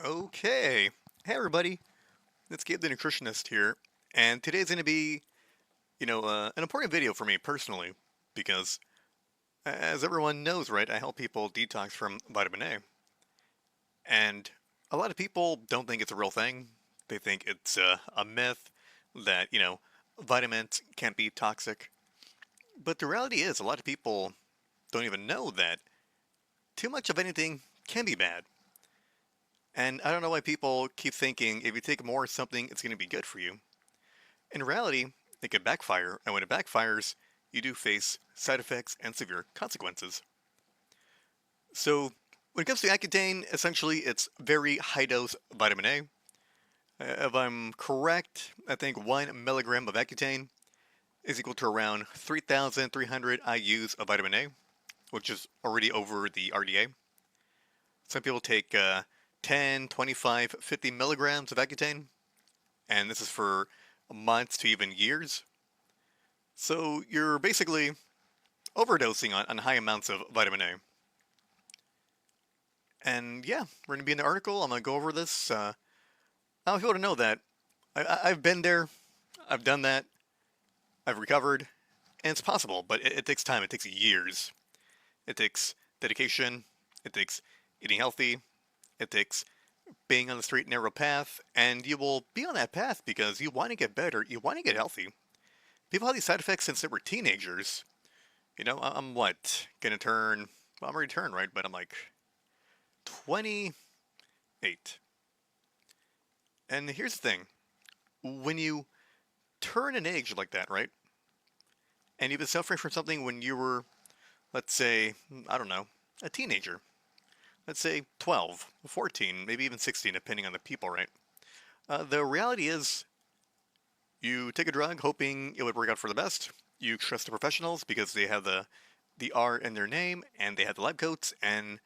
Okay. Hey everybody, it's Gabe the Nutritionist here, and today's going to be, an important video for me personally, because as everyone knows, right, I help people detox from vitamin A, and a lot of people don't think it's a real thing. They think it's a myth that, vitamins can't be toxic, but the reality is a lot of people don't even know that too much of anything can be bad. And I don't know why people keep thinking if you take more of something, it's going to be good for you. In reality, it could backfire, and when it backfires, you do face side effects and severe consequences. So, when it comes to Accutane, essentially it's very high dose vitamin A. If I'm correct, I think 1 milligram of Accutane is equal to around 3,300 IUs of vitamin A, which is already over the RDA. Some people take 10, 25, 50 milligrams of Accutane, and this is for months to even years. So you're basically overdosing on high amounts of vitamin A. And yeah, we're going to be in the article. I'm going to go over this. I want people to know that I've been there, I've done that, I've recovered, and it's possible, but it takes time. It takes years. It takes dedication. It takes eating healthy. It takes being on the straight and narrow path, and you will be on that path because you want to get better, you want to get healthy. People have these side effects since they were teenagers. I'm what? Gonna turn, well, I'm already turned, right? But I'm like 28. And here's the thing when you turn an age like that, right? And you've been suffering from something when you were, let's say, I don't know, a teenager. Let's say 12, 14, maybe even 16, depending on the people, right? The reality is, you take a drug hoping it would work out for the best. You trust the professionals because they have the R in their name and they have the lab coats, and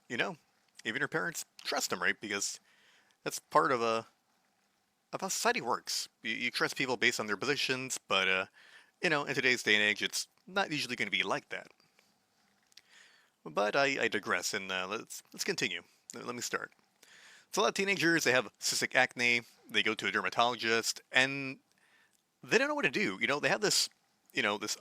you know, even your parents trust them, right? Because that's part of how society works. You trust people based on their positions, but in today's day and age, it's not usually going to be like that. But I digress, and let's continue. Let me start. So a lot of teenagers, they have cystic acne. They go to a dermatologist, and they don't know what to do. They have this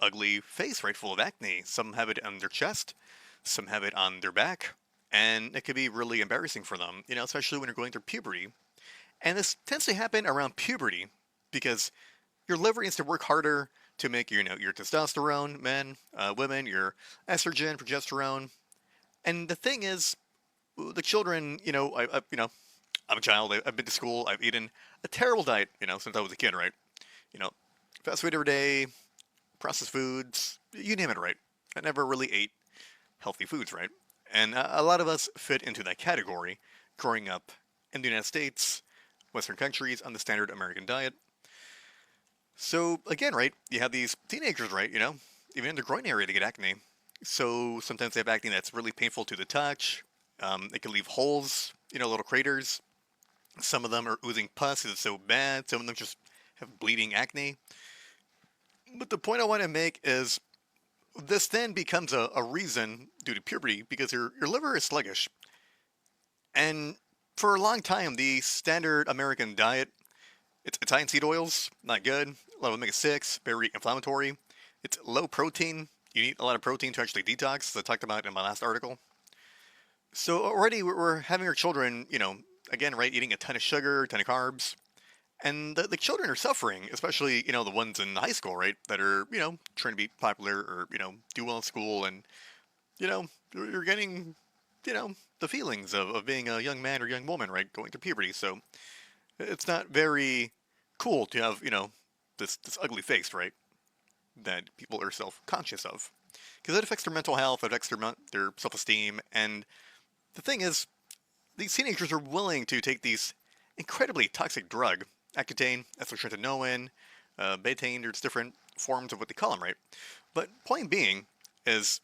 ugly face, right, full of acne. Some have it on their chest, some have it on their back, and it could be really embarrassing for them. Especially when you're going through puberty. And this tends to happen around puberty because your liver needs to work harder to make your testosterone, men, women, your estrogen, progesterone. And the thing is, the children, I'm a child. I've been to school. I've eaten a terrible diet, since I was a kid, right? You know, fast food every day, processed foods, you name it, right? I never really ate healthy foods, right? And a lot of us fit into that category growing up in the United States, Western countries, on the standard American diet. So, again, right, you have these teenagers, right, even in the groin area, they get acne. So sometimes they have acne that's really painful to the touch. It can leave holes, little craters. Some of them are oozing pus because it's so bad. Some of them just have bleeding acne. But the point I want to make is this then becomes a reason due to puberty because your liver is sluggish. And for a long time, the standard American diet, it's high in seed oils, not good. A lot of omega-6, very inflammatory. It's low protein. You need a lot of protein to actually detox, as I talked about in my last article. So already we're having our children, again, right, eating a ton of sugar, a ton of carbs. And the children are suffering, especially, the ones in high school, right, that are, trying to be popular or, do well in school. And, you're getting, the feelings of being a young man or young woman, right, going through puberty. So it's not very cool to have, this ugly face, right, that people are self-conscious of. Because that affects their mental health, it affects their self-esteem. And the thing is, these teenagers are willing to take these incredibly toxic drug, Accutane, Isotretinoin, betaine, there's different forms of what they call them, right? But point being is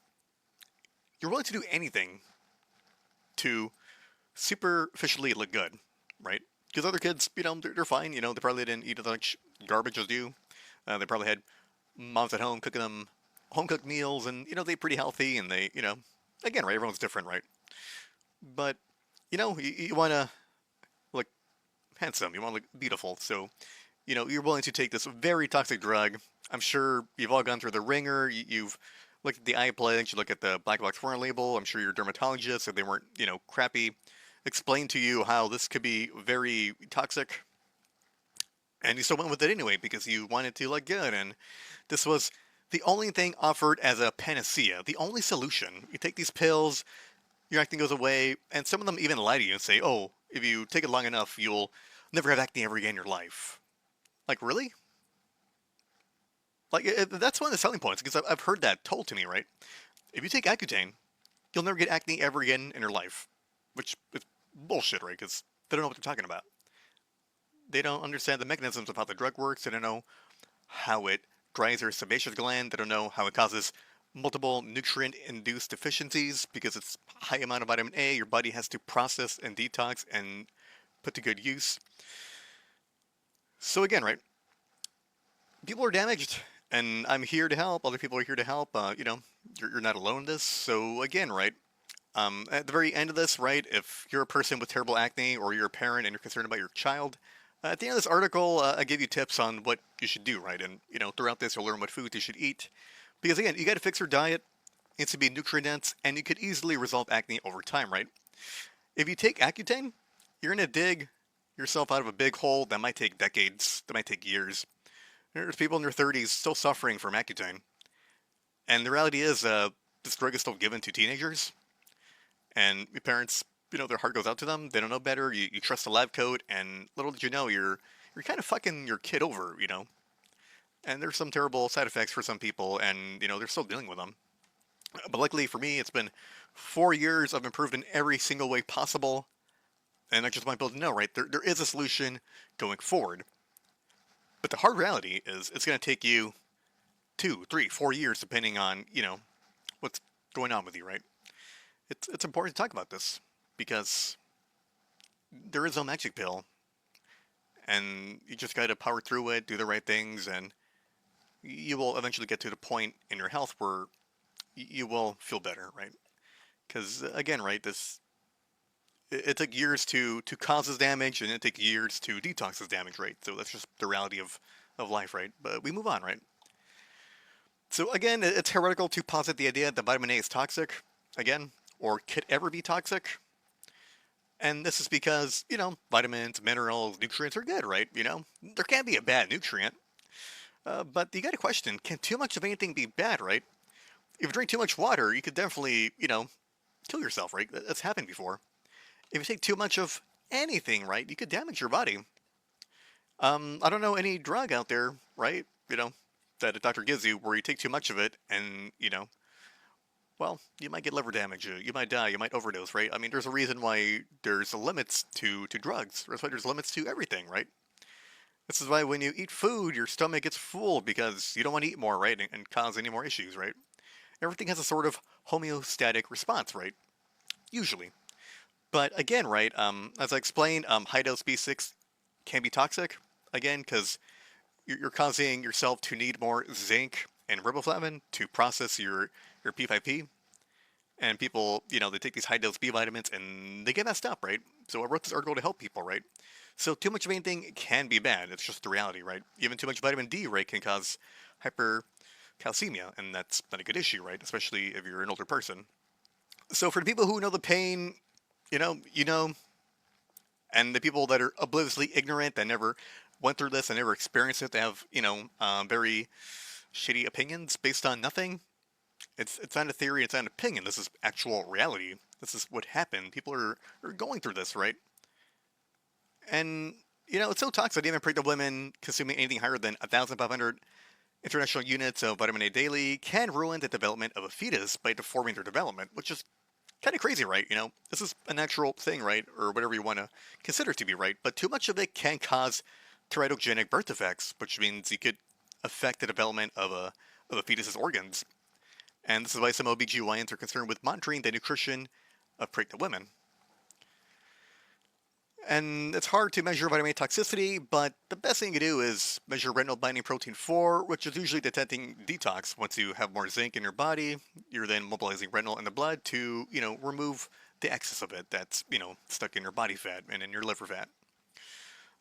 you're willing to do anything to superficially look good, right? Because other kids, they're fine, they probably didn't eat as much garbage as you. They probably had moms at home cooking them home cooked meals, and they're pretty healthy, and again, right, everyone's different, right? But you want to handsome, you want to look beautiful. So, you're willing to take this very toxic drug. I'm sure you've all gone through the ringer. You've looked at the eye plagues, you look at the black box warning label. I'm sure your dermatologist, if they weren't, crappy, explained to you how this could be very toxic. And you still went with it anyway because you wanted to look good. And this was the only thing offered as a panacea, the only solution. You take these pills, your acne goes away, and some of them even lie to you and say, oh, if you take it long enough, you'll never have acne ever again in your life. Like, really? Like, that's one of the selling points, because I've heard that told to me, right? If you take Accutane, you'll never get acne ever again in your life. Which is bullshit, right? Because they don't know what they're talking about. They don't understand the mechanisms of how the drug works. They don't know how it dries your sebaceous gland. They don't know how it causes multiple nutrient-induced deficiencies because it's high amount of vitamin A your body has to process and detox and put to good use. So again, right? People are damaged, and I'm here to help. Other people are here to help. You're not alone in this. So again, right? At the very end of this, right? If you're a person with terrible acne, or you're a parent and you're concerned about your child, at the end of this article, I give you tips on what you should do, right? And throughout this, you'll learn what foods you should eat. Because again, you got to fix your diet. It needs to be nutrient dense, and you could easily resolve acne over time, right? If you take Accutane, you're gonna dig yourself out of a big hole that might take decades, that might take years. There's people in their 30s still suffering from Accutane. And the reality is, this drug is still given to teenagers. And your parents, their heart goes out to them. They don't know better. You trust the lab coat, and little did you know, you're kind of fucking your kid over. And there's some terrible side effects for some people, and, they're still dealing with them. But luckily for me, it's been 4 years. I've improved in every single way possible. And I just want people to know, right? There is a solution going forward. But the hard reality is it's going to take you 2, 3, 4 years, depending on, what's going on with you, right? It's important to talk about this because there is no magic pill, and you just got to power through it, do the right things, and you will eventually get to the point in your health where you will feel better, right? Because again, right, it took years to cause this damage, and it took years to detox this damage, right? So that's just the reality of life, right? But we move on, right? So again, it's heretical to posit the idea that vitamin A is toxic, again, or could ever be toxic. And this is because, vitamins, minerals, nutrients are good, right? There can't be a bad nutrient. But you got to question, can too much of anything be bad, right? If you drink too much water, you could definitely, kill yourself, right? That's happened before. If you take too much of anything, right, you could damage your body. I don't know any drug out there, right, that a doctor gives you where you take too much of it and, well, you might get liver damage, you might die, you might overdose, right? I mean, there's a reason why there's limits to drugs. That's why there's limits to everything, right? This is why when you eat food, your stomach gets full because you don't want to eat more, right, and cause any more issues, right? Everything has a sort of homeostatic response, right? Usually. But again, right, as I explained, high-dose B6 can be toxic, again, because you're causing yourself to need more zinc and riboflavin to process your P5P. And people, they take these high-dose B vitamins and they get messed up, right? So I wrote this article to help people, right? So too much of anything can be bad. It's just the reality, right? Even too much vitamin D, right, can cause hypercalcemia, and that's not a good issue, right? Especially if you're an older person. So for the people who know the pain, and the people that are obliviously ignorant, that never went through this and never experienced it, they have, very shitty opinions based on nothing. It's not a theory, it's not an opinion. This is actual reality. This is what happened. People are going through this, right? And, it's so toxic that even pregnant women consuming anything higher than 1,500 international units of vitamin A daily can ruin the development of a fetus by deforming their development, which is kind of crazy, right? This is a natural thing, right? Or whatever you want to consider to be, right? But too much of it can cause teratogenic birth defects, which means you could affect the development of a fetus's organs. And this is why some OBGYNs are concerned with monitoring the nutrition of pregnant women. And it's hard to measure vitamin A toxicity, but the best thing you can do is measure retinol binding protein 4, which is usually detecting detox. Once you have more zinc in your body, you're then mobilizing retinol in the blood to, remove the excess of it that's, stuck in your body fat and in your liver fat.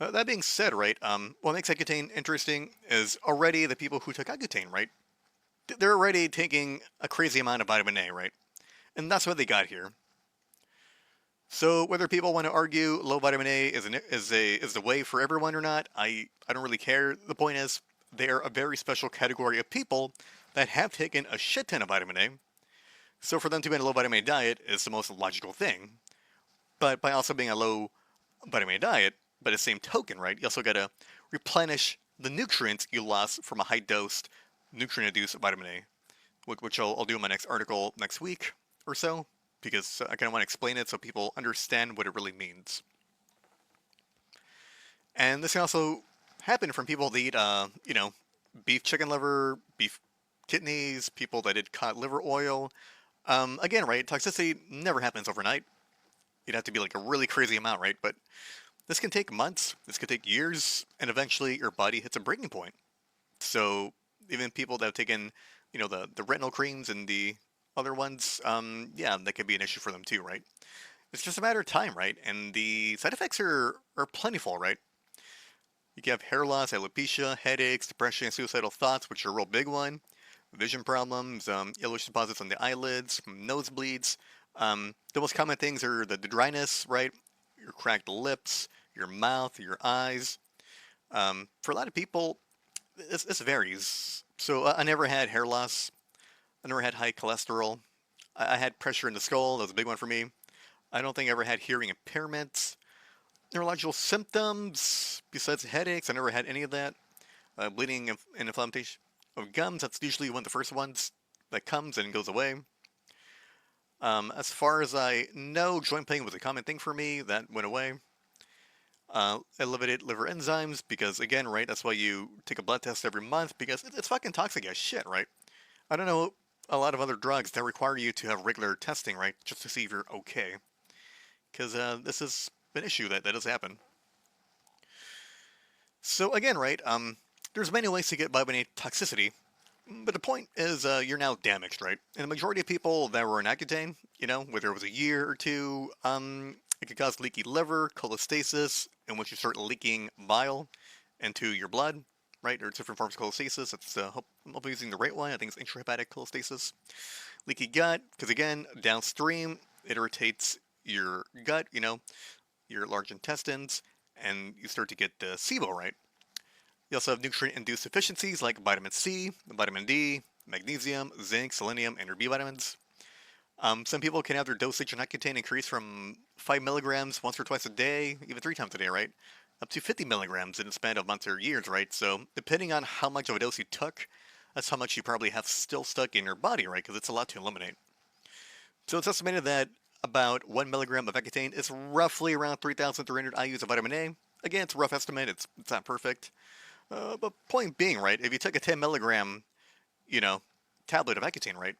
That being said, right, what makes Accutane interesting is already the people who took Accutane, right? They're already taking a crazy amount of vitamin A, right? And that's what they got here. So whether people want to argue low vitamin A is the way for everyone or not, I don't really care. The point is they are a very special category of people that have taken a shit ton of vitamin A. So for them to be on a low vitamin A diet is the most logical thing. But by also being a low vitamin A diet, by the same token, right, you also gotta replenish the nutrients you lost from a high dosed nutrient-induced vitamin A, which I'll do in my next article next week or so, because I kind of want to explain it so people understand what it really means. And this can also happen from people that eat, beef chicken liver, beef kidneys, people that did cod liver oil. Again, right, toxicity never happens overnight. You'd have to be like a really crazy amount, right? But this can take months, this could take years, and eventually your body hits a breaking point. So even people that have taken, the retinol creams and the other ones, yeah, that could be an issue for them too, right? It's just a matter of time, right? And the side effects are plentiful, right? You can have hair loss, alopecia, headaches, depression, and suicidal thoughts, which are a real big one. Vision problems, yellowish deposits on the eyelids, nosebleeds. The most common things are the dryness, right? Your cracked lips, your mouth, your eyes. For a lot of people, this varies. So I never had hair loss. I never had high cholesterol. I had pressure in the skull. That was a big one for me. I don't think I ever had hearing impairment. Neurological symptoms, besides headaches, I never had any of that. Bleeding and inflammation of gums, that's usually one of the first ones that comes and goes away. As far as I know, joint pain was a common thing for me. That went away. Elevated liver enzymes, because again, right, that's why you take a blood test every month, because it's fucking toxic as shit, right? I don't know a lot of other drugs that require you to have regular testing, right, just to see if you're okay. Because this is an issue that does happen. So again, right, there's many ways to get vitamin A toxicity, but the point is you're now damaged, right? And the majority of people that were in Accutane, whether it was a year or two, it could cause leaky liver, cholestasis, in which you start leaking bile into your blood, right? There's different forms of cholestasis. I'm hoping using the right one. I think it's intrahepatic cholestasis. Leaky gut, because again, downstream, it irritates your gut, your large intestines, and you start to get SIBO, right? You also have nutrient-induced deficiencies like vitamin C, vitamin D, magnesium, zinc, selenium, and your B vitamins. Some people can have their dosage in Accutane increase from 5 milligrams once or twice a day, even 3 times a day, right? Up to 50 milligrams in a span of months or years, right? So depending on how much of a dose you took, that's how much you probably have still stuck in your body, right? Because it's a lot to eliminate. So it's estimated that about 1 milligram of Accutane is roughly around 3,300 IUs of vitamin A. Again, it's a rough estimate, it's not perfect. But point being, right, if you took a 10 milligram, you know, tablet of Accutane, right,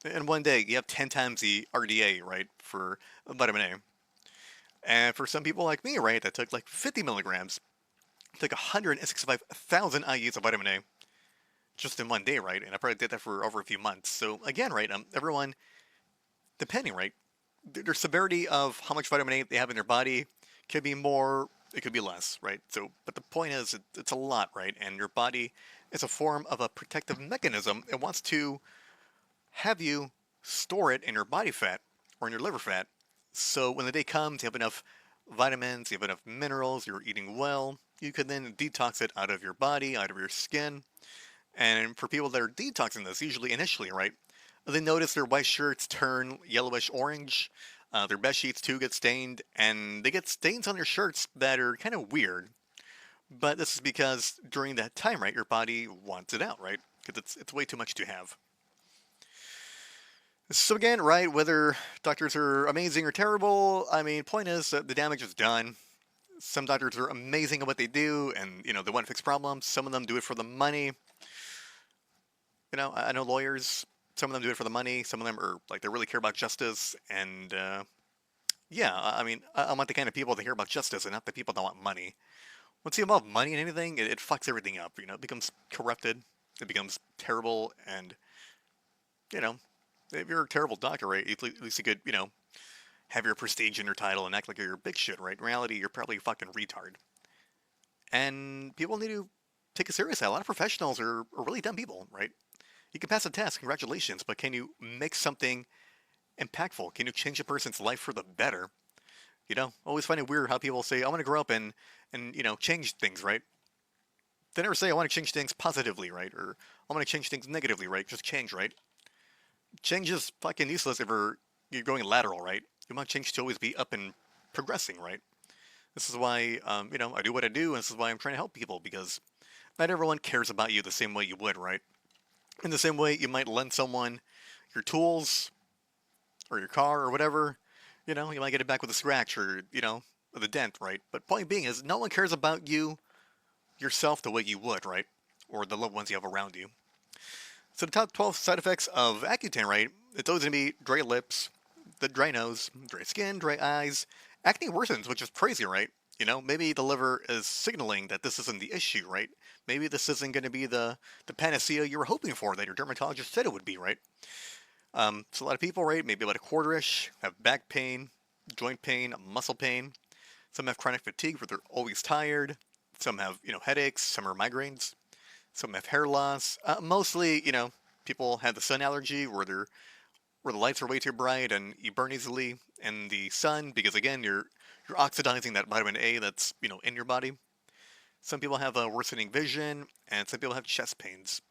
in one day you have 10 times the RDA, right, for vitamin A. And for some people like me, right, that took like 50 milligrams, took 165,000 IUs of vitamin A just in one day, right? And I probably did that for over a few months. So again, right, everyone, depending, right, their severity of how much vitamin A they have in their body could be more, it could be less, right? So, but the point is, it's a lot, right? And your body is a form of a protective mechanism. It wants to have you store it in your body fat or in your liver fat. So when the day comes, you have enough vitamins, you have enough minerals, you're eating well, you can then detox it out of your body, out of your skin. And for people that are detoxing this, usually initially, right, they notice their white shirts turn yellowish orange. Their bed sheets too get stained, and they get stains on their shirts that are kind of weird. But this is because during that time, right, your body wants it out, right? Because it's way too much to have. So again, right, whether doctors are amazing or terrible, I mean, point is that the damage is done. Some doctors are amazing at what they do, and they want to fix problems. Some of them do it for the money. I know lawyers. Some of them do it for the money. Some of them are like they really care about justice, and yeah, I mean, I want the kind of people that care about justice, and not the people that want money. Once you involve money in anything, it fucks everything up. It becomes corrupted. It becomes terrible, and you know, if you're a terrible doctor, right, at least you could, have your prestige in your title and act like you're big shit, right? In reality, you're probably a fucking retard. and people need to take it seriously. A lot of professionals are really dumb people, right? You can pass a test, congratulations, but can you make something impactful? Can you change a person's life for the better? Always find it weird how people say, I want to grow up and change things, right? They never say, I want to change things positively, right? Or I want to change things negatively, right? Just change, right? Change is fucking useless if you're going lateral, right? You want change to always be up and progressing, right? This is why, I do what I do, and this is why I'm trying to help people, because not everyone cares about you the same way you would, right? In the same way you might lend someone your tools or your car or whatever, you might get it back with a scratch or, with a dent, right? But point being is no one cares about you yourself the way you would, right? Or the loved ones you have around you. So the top 12 side effects of Accutane, right? It's always going to be dry lips, the dry nose, dry skin, dry eyes. Acne worsens, which is crazy, right? Maybe the liver is signaling that this isn't the issue, right? Maybe this isn't going to be the panacea you were hoping for that your dermatologist said it would be, right? So a lot of people, right, maybe about a quarter-ish, have back pain, joint pain, muscle pain. Some have chronic fatigue where they're always tired. Some have, headaches. Some are migraines. Some have hair loss. Mostly, people have the sun allergy where the lights are way too bright and you burn easily in the sun because again you're oxidizing that vitamin A that's in your body. Some people have a worsening vision and some people have chest pains.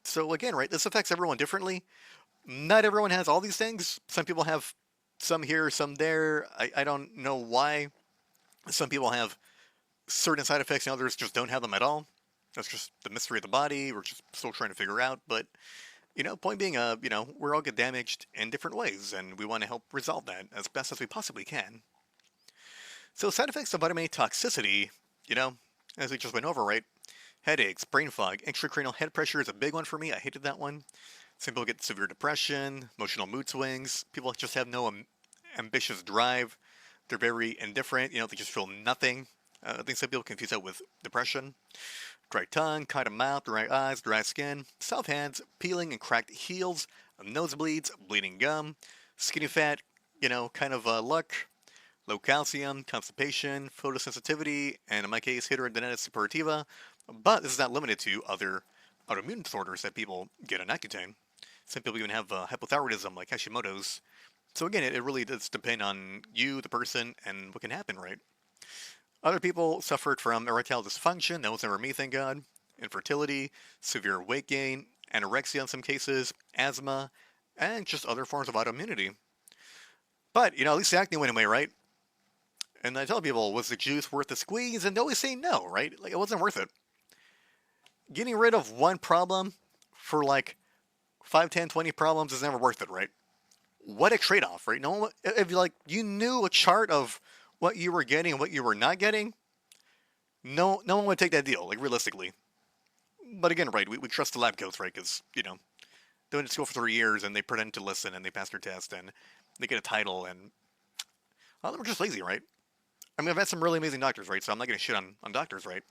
So again, right, this affects everyone differently. Not everyone has all these things. Some people have some here, some there. I don't know why. Some people have certain side effects and others just don't have them at all. That's just the mystery of the body. We're just still trying to figure out. But, point being, we're all get damaged in different ways, and we want to help resolve that as best as we possibly can. So side effects of vitamin A toxicity, as we just went over, right? Headaches, brain fog, intracranial head pressure is a big one for me. I hated that one. Some people get severe depression, emotional mood swings. People just have no ambitious drive. They're very indifferent. They just feel nothing. I think some people confuse that with depression. Dry tongue, kind of mouth, dry eyes, dry skin, soft hands, peeling and cracked heels, nosebleeds, bleeding gum, skinny fat, kind of look, low calcium, constipation, photosensitivity, and in my case, hidradenitis suppurativa. But this is not limited to other autoimmune disorders that people get on Accutane. Some people even have hypothyroidism like Hashimoto's. So again, it really does depend on you, the person, and what can happen, right? Other people suffered from erectile dysfunction. That was never me, thank God. Infertility, severe weight gain, anorexia in some cases, asthma, and just other forms of autoimmunity. But, at least the acne went away, right? And I tell people, was the juice worth the squeeze? And they always say no, right? Like, it wasn't worth it. Getting rid of one problem for like 5, 10, 20 problems is never worth it, right? What a trade-off, right? No one, if you knew a chart of what you were getting and what you were not getting, no one would take that deal, like realistically. But again, right, we trust the lab coats, right? Because, they went to school for 3 years and they pretend to listen and they pass their test and they get a title and, well, they were just lazy, right? I mean, I've had some really amazing doctors, right? So I'm not going to shit on doctors, right?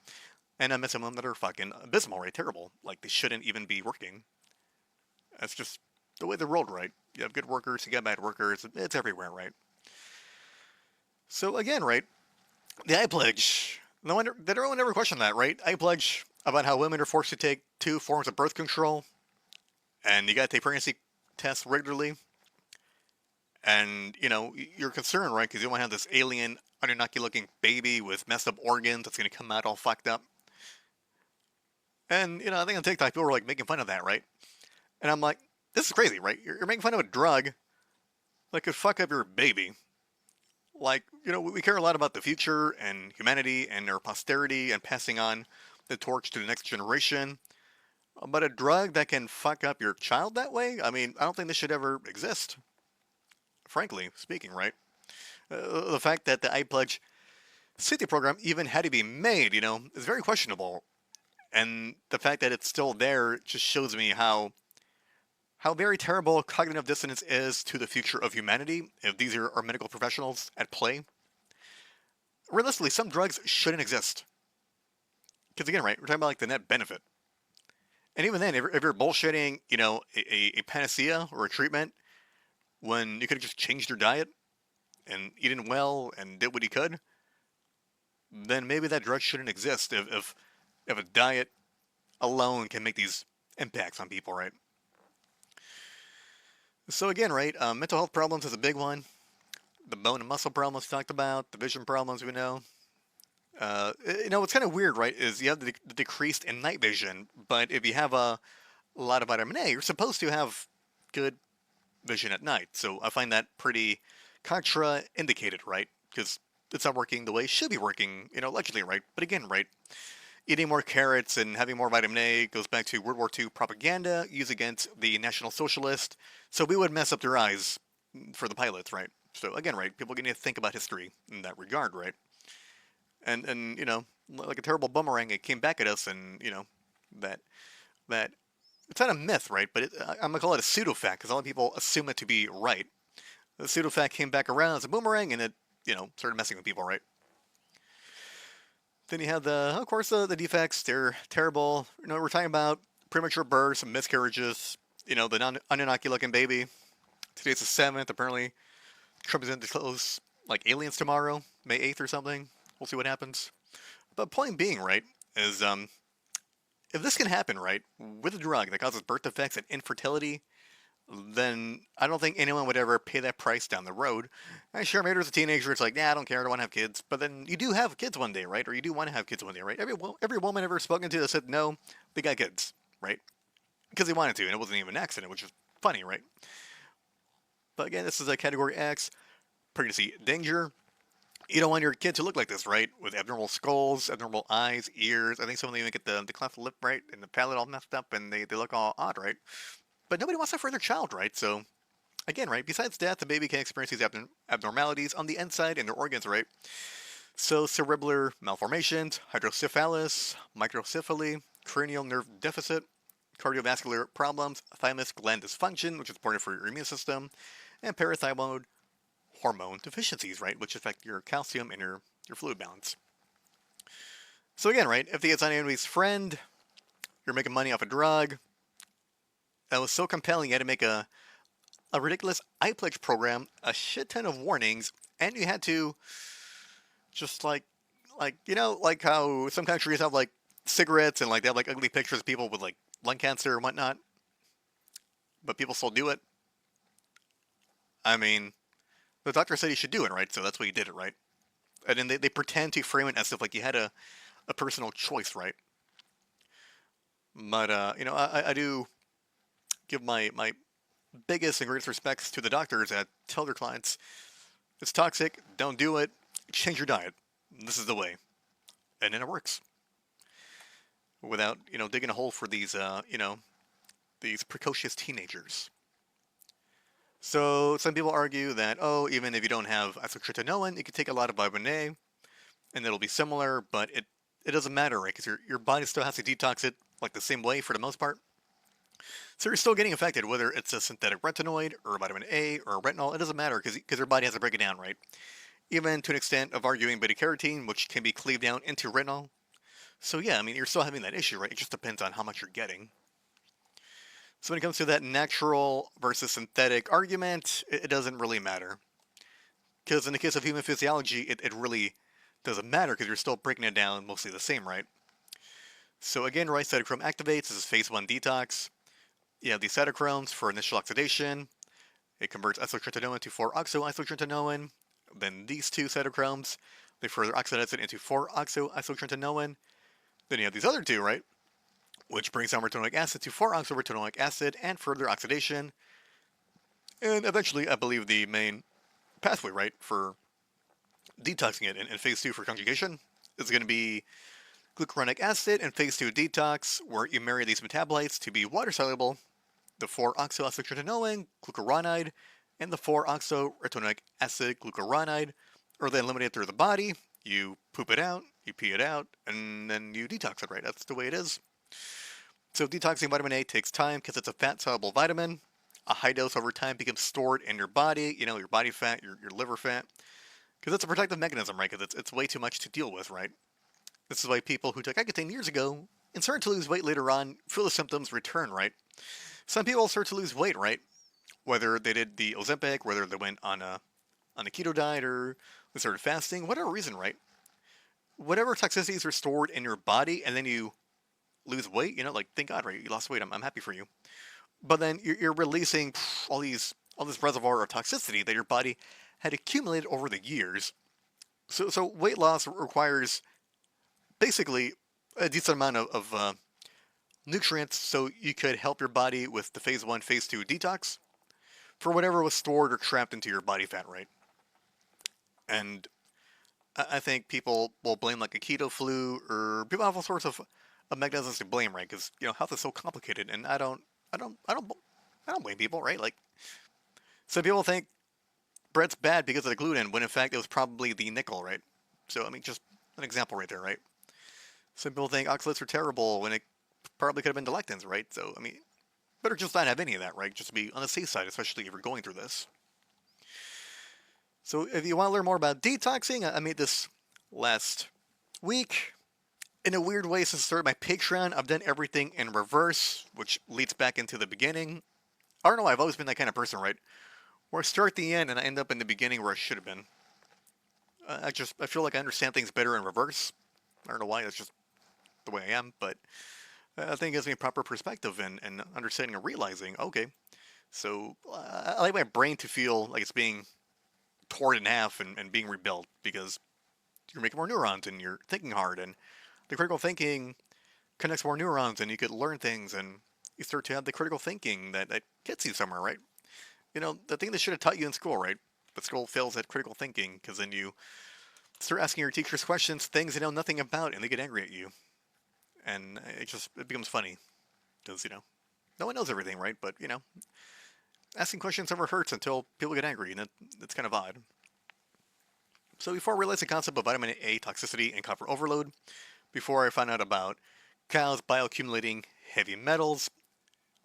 And I met some of them that are fucking abysmal, right? Terrible. Like, they shouldn't even be working. That's just the way they're rolled, right? You have good workers, you got bad workers. It's everywhere, right? So again, right, the eye pledge. No one, did everyone ever question that, right? Eye pledge about how women are forced to take 2 forms of birth control, and you gotta take pregnancy tests regularly. And you're concerned, right? Because you don't want to have this alien, Anunnaki-looking baby with messed up organs that's gonna come out all fucked up. And I think on TikTok people were like making fun of that, right? And I'm like, this is crazy, right? You're making fun of a drug that could fuck up your baby. Like, we care a lot about the future and humanity and our posterity and passing on the torch to the next generation. But a drug that can fuck up your child that way? I mean, I don't think this should ever exist. Frankly speaking, right? The fact that the iPledge safety program even had to be made, is very questionable. And the fact that it's still there just shows me how very terrible cognitive dissonance is to the future of humanity if these are our medical professionals at play. Realistically, some drugs shouldn't exist. Because again, right, we're talking about like the net benefit. And even then, if you're bullshitting, a panacea or a treatment when you could have just changed your diet and eaten well and did what you could, then maybe that drug shouldn't exist if a diet alone can make these impacts on people, right? So again, right, mental health problems is a big one. The bone and muscle problems talked about, the vision problems we know. What's kind of weird, right, is you have the decreased in night vision, but if you have a lot of vitamin A, you're supposed to have good vision at night. So I find that pretty contra-indicated, right? Because it's not working the way it should be working, allegedly, right? But again, right, eating more carrots and having more vitamin A goes back to World War II propaganda used against the National Socialists. So we would mess up their eyes for the pilots, right? So again, right, people need to think about history in that regard, right? And like a terrible boomerang, it came back at us, and that that it's not a myth, right? But I'm gonna call it a pseudo fact because a lot of people assume it to be right. The pseudo fact came back around as a boomerang, and it started messing with people, right? Then you have of course, the defects. They're terrible. We're talking about premature births, miscarriages. The non-Anunnaki looking baby. Today's the 7th. Apparently, Trump is going to disclose like aliens tomorrow, May 8th or something. We'll see what happens. But point being, right, is if this can happen, right, with a drug that causes birth defects and infertility, then I don't think anyone would ever pay that price down the road. And sure, maybe there's a teenager, it's like, nah, I don't care, I don't want to have kids. But then you do have kids one day, right? Or you do want to have kids one day, right? Every woman I've ever spoken to that said no, they got kids, right? Because they wanted to, and it wasn't even an accident, which is funny, right? But again, this is a category X, pregnancy danger. You don't want your kid to look like this, right? With abnormal skulls, abnormal eyes, ears. I think some of them even get the cleft lip, right? And the palate all messed up, and they look all odd, right? But nobody wants that for their child, right? So, again, right? Besides death, the baby can experience these abnormalities on the inside in their organs, right? So, cerebellar malformations, hydrocephalus, microcephaly, cranial nerve deficit, cardiovascular problems, thymus gland dysfunction, which is important for your immune system, and parathyroid hormone deficiencies, right, which affect your calcium and your fluid balance. So again, right, if the it's not anybody's friend, you're making money off a drug, that was so compelling you had to make a ridiculous iPlex program, a shit ton of warnings, and you had to just like like how some countries have like cigarettes and like they have like ugly pictures of people with like lung cancer and whatnot, but people still do it. I mean, the doctor said he should do it, right? So that's why he did it, right? And then they pretend to frame it as if like you had a personal choice, right? But I do give my biggest and greatest respects to the doctors that tell their clients it's toxic, don't do it, change your diet. This is the way, and then it works without digging a hole for these these precocious teenagers. So some people argue that, oh, even if you don't have isotretinoin, you can take a lot of vitamin A, and it'll be similar, but it doesn't matter, right? Because your body still has to detox it like the same way for the most part. So you're still getting affected, whether it's a synthetic retinoid or vitamin A or retinol. It doesn't matter because your body has to break it down, right? Even to an extent of arguing beta carotene, which can be cleaved down into retinol. So yeah, I mean, you're still having that issue, right? It just depends on how much you're getting. So when it comes to that natural versus synthetic argument, it doesn't really matter. Because in the case of human physiology, it really doesn't matter because you're still breaking it down mostly the same, right? So again, right, cytochrome activates. This is phase 1 detox. You have these cytochromes for initial oxidation. It converts isotretinoin to 4-oxo-isotretinoin. Then these two cytochromes, they further oxidize it into 4-oxo-isotretinoin. Then you have these other two, right? Which brings down retinoic acid to 4-oxo-retinoic acid and further oxidation. And eventually, I believe the main pathway, right, for detoxing it in phase 2 for conjugation is going to be glucuronic acid in phase 2 detox, where you marry these metabolites to be water soluble, the 4-oxo-isotretinoin glucuronide, and the 4-oxo-retinoic acid glucuronide are then eliminated through the body. You poop it out, you pee it out, and then you detox it, right? That's the way it is. So detoxing vitamin A takes time because it's a fat-soluble vitamin. A high dose over time becomes stored in your body, your body fat, your liver fat, because it's a protective mechanism, right? Because it's way too much to deal with, right? This is why people who took Accutane years ago and started to lose weight later on feel the symptoms return, right? Some people start to lose weight, right? Whether they did the Ozempic, whether they went on a keto diet, or they started fasting, whatever reason, right? whatever toxicities are stored in your body, and then you lose weight, like thank God, right? You lost weight. I'm happy for you. But then you're releasing all this reservoir of toxicity that your body had accumulated over the years. So weight loss requires basically a decent amount of nutrients, so you could help your body with the phase one, phase two detox for whatever was stored or trapped into your body fat, right? And I think people will blame like a keto flu, or people have all sorts of mechanisms to blame, right? Because health is so complicated, and I don't blame people, right? Like some people think bread's bad because of the gluten, when in fact it was probably the nickel, right? So I mean, just an example right there, right? Some people think oxalates are terrible when it probably could have been the lectins, right? So I mean, better just not have any of that, right? Just to be on the safe side, especially if you're going through this. So if you want to learn more about detoxing, I made this last week. In a weird way, since I started my Patreon, I've done everything in reverse, which leads back into the beginning. I don't know, I've always been that kind of person, right? Where I start at the end and I end up in the beginning where I should have been. I feel like I understand things better in reverse. I don't know why, that's just the way I am, but I think it gives me a proper perspective and understanding and realizing, okay, so I like my brain to feel like it's being torn in half and being rebuilt because you're making more neurons and you're thinking hard, and the critical thinking connects more neurons and you could learn things, and you start to have the critical thinking that gets you somewhere, right? The thing they should have taught you in school, right? But school fails at critical thinking because then you start asking your teachers questions, things they know nothing about, and they get angry at you. And it becomes funny because, no one knows everything, right? But, asking questions never hurts until people get angry, and that's kind of odd. So before I realized the concept of vitamin A toxicity and copper overload, before I found out about cows bioaccumulating heavy metals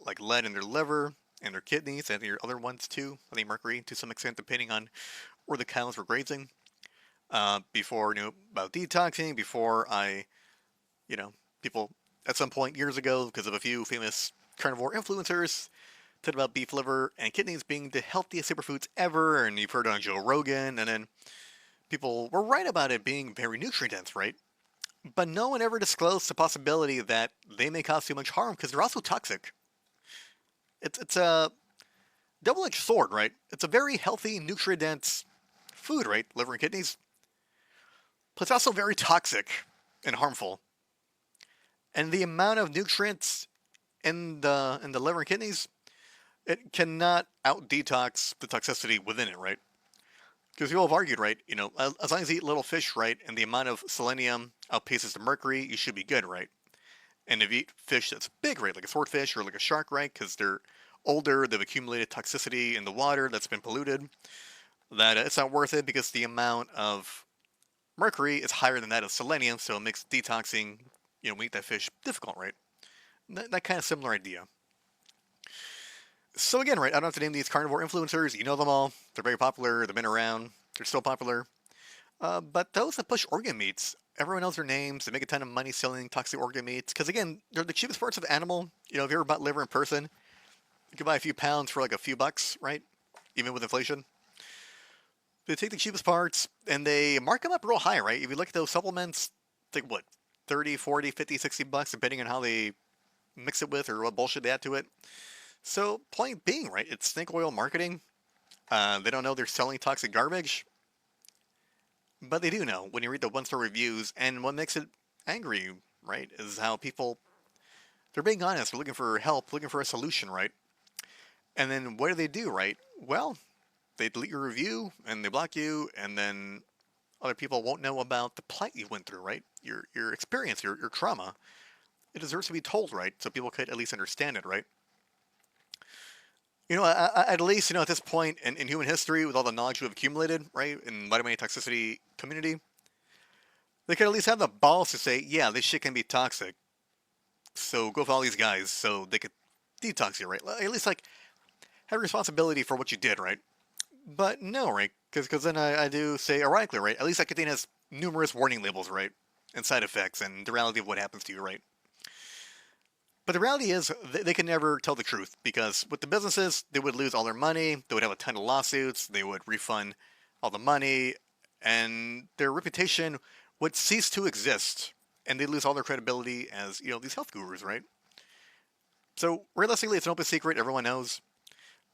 like lead in their liver and their kidneys and their other ones too, I think mercury to some extent depending on where the cows were grazing, before I knew about detoxing, before you know, people at some point years ago, because of a few famous carnivore influencers, said about beef liver and kidneys being the healthiest superfoods ever, and you've heard it on Joe Rogan, and then people were right about it being very nutrient dense, right? But no one ever disclosed the possibility that they may cause too much harm because they're also toxic. It's a double-edged sword, right? It's a very healthy, nutrient-dense food, right? Liver and kidneys, but it's also very toxic and harmful. And the amount of nutrients in the liver and kidneys, it cannot out detox the toxicity within it, right? Because people have argued, right? As long as you eat little fish, right, and the amount of selenium outpaces the mercury, you should be good, right? And if you eat fish that's big, right, like a swordfish or like a shark, right, because they're older, they've accumulated toxicity in the water that's been polluted, that it's not worth it because the amount of mercury is higher than that of selenium, so it makes detoxing, when you eat that fish, difficult, right? That kind of similar idea. So again, right, I don't have to name these carnivore influencers. You know them all. They're very popular. They've been around. They're still popular. But those that push organ meats, everyone knows their names. They make a ton of money selling toxic organ meats. Because again, they're the cheapest parts of the animal. If you ever bought liver in person, you can buy a few pounds for like a few bucks, right? Even with inflation. They take the cheapest parts and they mark them up real high, right? If you look at those supplements, it's like what, 30, 40, 50, 60 bucks, depending on how they mix it with or what bullshit they add to it. So, point being, right, it's snake oil marketing. They don't know they're selling toxic garbage, but they do know when you read the one-star reviews. And what makes it angry, right, is how people, they're being honest, they're looking for help, looking for a solution, right? And then what do, right? Well, they delete your review and they block you, and then other people won't know about the plight you went through, right? Your experience, your trauma. It deserves to be told, right? So people could at least understand it, right? At least, at this point in human history, with all the knowledge we've accumulated, right, in vitamin A toxicity community, they could at least have the balls to say, yeah, this shit can be toxic. So go follow these guys so they could detox you, right? At least, like, have responsibility for what you did, right? But no, right? Because then I do say, ironically, right? At least Accutane has numerous warning labels, right? And side effects and the reality of what happens to you, right? But the reality is, they can never tell the truth because with the businesses, they would lose all their money, they would have a ton of lawsuits, they would refund all the money, and their reputation would cease to exist, and they lose all their credibility as these health gurus, right? So realistically, it's an open secret. Everyone knows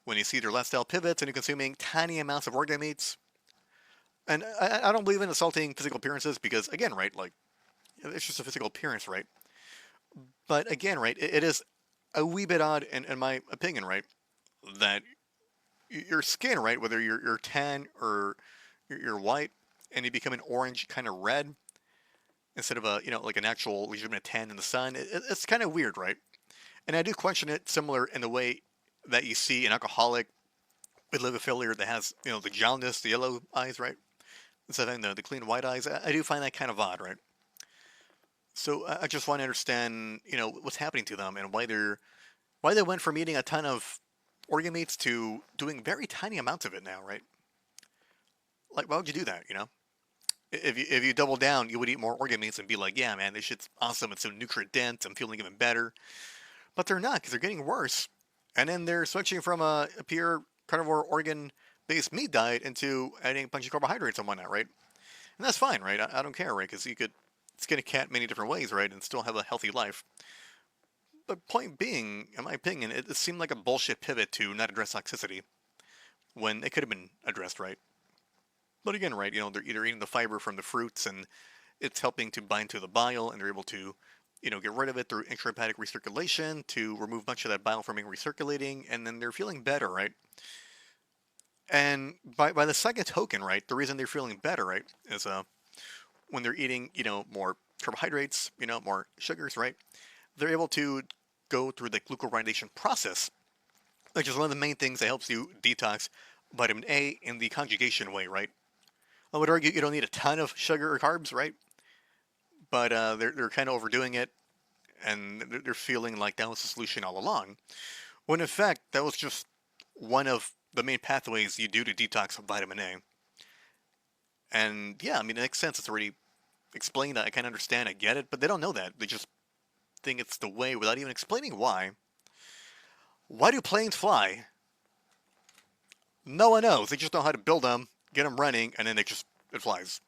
when you see their lifestyle pivots and you're consuming tiny amounts of organ meats. And I don't believe in assaulting physical appearances because, again, right, like it's just a physical appearance, right? But again, right, it is a wee bit odd, in my opinion, right, that your skin, right, whether you're tan or you're white, and you become an orange kind of red instead of a like an actual legitimate tan in the sun, it's kind of weird, right? And I do question it, similar in the way that you see an alcoholic with liver failure that has the jaundice, the yellow eyes, right, instead of having the clean white eyes. I do find that kind of odd, right? So I just want to understand what's happening to them and why they went from eating a ton of organ meats to doing very tiny amounts of it now, right? Like, why would you do that? If you double down, you would eat more organ meats and be like, yeah, man, this shit's awesome. It's so nutrient dense. I'm feeling even better. But they're not, because they're getting worse. And then they're switching from a pure carnivore organ-based meat diet into adding a bunch of carbohydrates and whatnot, right? And that's fine, right? I don't care, right? Because you could skin a cat many different ways, right? And still have a healthy life. But point being, in my opinion, it seemed like a bullshit pivot to not address toxicity when it could have been addressed, right? But again, right, they're either eating the fiber from the fruits and it's helping to bind to the bile and they're able to, get rid of it through intrahepatic recirculation to remove much of that bile from being recirculating, and then they're feeling better, right? And by the second token, right, the reason they're feeling better, right, is when they're eating, more carbohydrates, more sugars, right, they're able to go through the glucuronidation process, which is one of the main things that helps you detox vitamin A in the conjugation way, right? I would argue you don't need a ton of sugar or carbs, right? But they're kind of overdoing it, and they're feeling like that was the solution all along. When in fact, that was just one of the main pathways you do to detox vitamin A. And yeah, I mean, it makes sense. It's already explained. I can understand. I get it. But they don't know that. They just think it's the way without even explaining why. Why do planes fly? No one knows. They just know how to build them, get them running, and then it flies.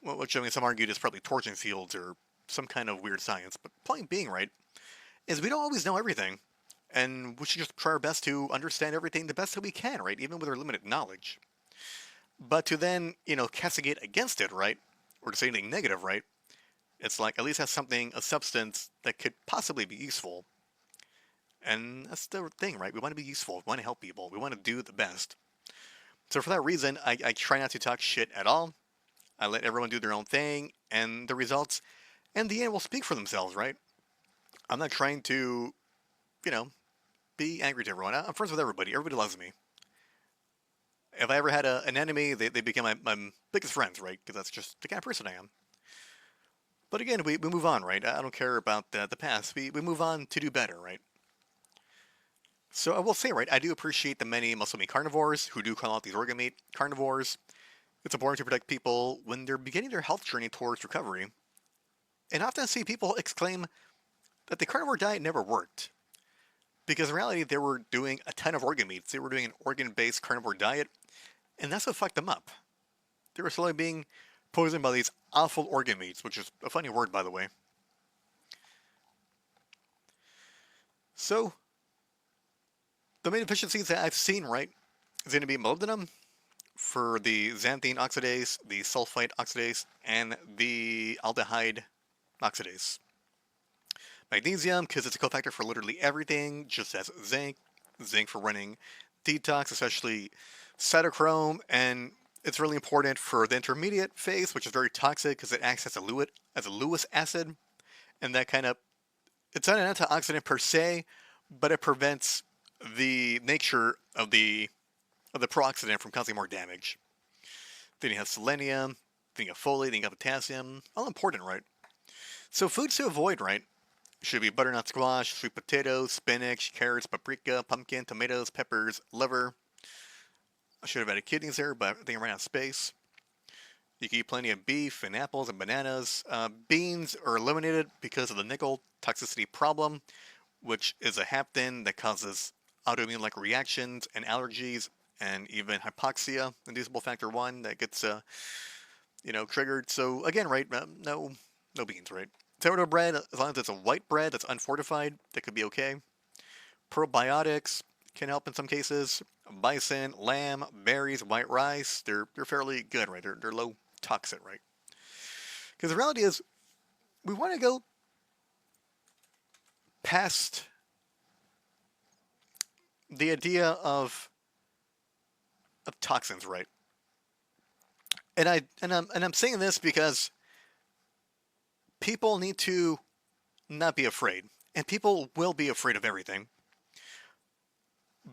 Well, which, I mean, some argued is probably torsion fields or some kind of weird science. But point being, right, is we don't always know everything. And we should just try our best to understand everything the best that we can, right? Even with our limited knowledge. But to then, castigate against it, right? Or to say anything negative, right? It's like at least have something, a substance that could possibly be useful. And that's the thing, right? We want to be useful. We want to help people. We want to do the best. So for that reason, I try not to talk shit at all. I let everyone do their own thing, and the results, in the end, will speak for themselves, right? I'm not trying to, you know, be angry to everyone. I'm friends with everybody. Everybody loves me. If I ever had an enemy, they became my biggest friends, right? Because that's just the kind of person I am. But again, we move on, right? I don't care about the past. We move on to do better, right? So I will say, right, I do appreciate the many muscle meat carnivores who do call out these organ meat carnivores. It's important to protect people when they're beginning their health journey towards recovery. And often I see people exclaim that the carnivore diet never worked. Because in reality, they were doing a ton of organ meats. They were doing an organ-based carnivore diet, and that's what fucked them up. They were slowly being poisoned by these awful organ meats, which is a funny word, by the way. So, the main deficiencies that I've seen, right, is going to be molybdenum for the xanthine oxidase, the sulfite oxidase, and the aldehyde oxidase. Magnesium, because it's a cofactor for literally everything, just as zinc. Zinc for running detox, especially cytochrome, and it's really important for the intermediate phase, which is very toxic because it acts as a Lewis acid, and that kind of, it's not an antioxidant per se, but it prevents the nature of the pro-oxidant from causing more damage. Then you have selenium, then you have folate, then you have potassium, all important, right? So foods to avoid, right, should be butternut squash, sweet potatoes, spinach, carrots, paprika, pumpkin, tomatoes, peppers, liver. I should have added kidneys there, but I think I ran out of space. You can eat plenty of beef and apples and bananas. Beans are eliminated because of the nickel toxicity problem, which is a hapten that causes autoimmune-like reactions and allergies, and even hypoxia, inducible factor 1, that gets triggered. So again, right, no beans, right? Sourdough bread, as long as it's a white bread that's unfortified, that could be okay. Probiotics can help in some cases. Bison, lamb, berries, white rice, they're fairly good, right? They're low toxic, right? Because the reality is, we want to go past the idea of toxins, right? And I'm saying this because people need to not be afraid, and people will be afraid of everything.